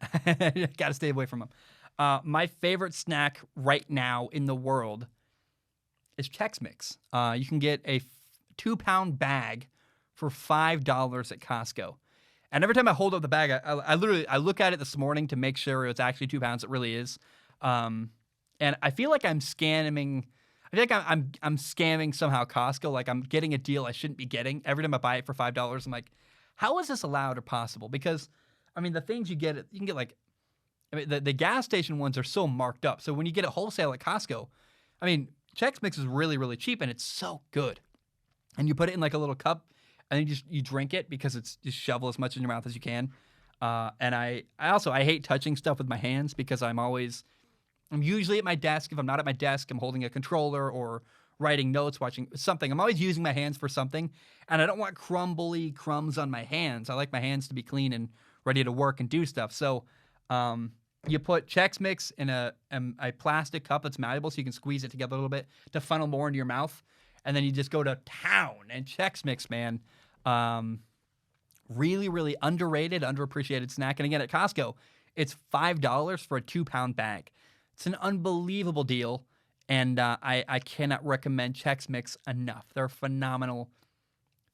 Got to stay away from them. My favorite snack right now in the world is Chex Mix. You can get a 2-pound bag for $5 at Costco. And every time I hold up the bag, I look at it this morning to make sure it's actually 2 pounds. It really is. And I feel like I'm scamming. I feel like I'm scamming somehow Costco. Like I'm getting a deal I shouldn't be getting. Every time I buy it for $5, I'm like, how is this allowed or possible? Because, I mean, the things you can get like, I mean, the gas station ones are so marked up. So when you get it wholesale at Costco, I mean, Chex Mix is really, really cheap and it's so good. And you put it in like a little cup and you drink it because it's just shovel as much in your mouth as you can. And I hate touching stuff with my hands because I'm usually at my desk. If I'm not at my desk, I'm holding a controller or writing notes, watching something. I'm always using my hands for something, and I don't want crumbly crumbs on my hands. I like my hands to be clean and ready to work and do stuff. So you put Chex Mix in a plastic cup that's malleable so you can squeeze it together a little bit to funnel more into your mouth, and then you just go to town. And Chex Mix, man, really, really underrated, underappreciated snack. And again, at Costco, it's $5 for a 2-pound bag. It's an unbelievable deal, and I cannot recommend Chex Mix enough. They're a phenomenal,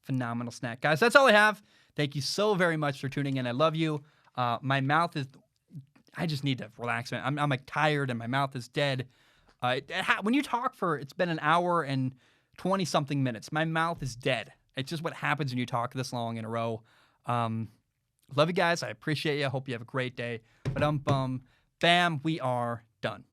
phenomenal snack. Guys, that's all I have. Thank you so very much for tuning in. I love you. My mouth is... I just need to relax. I'm like tired, and my mouth is dead. When you talk it's been an hour and 20-something minutes, my mouth is dead. It's just what happens when you talk this long in a row. Love you guys. I appreciate you. I hope you have a great day. Bam, we are done.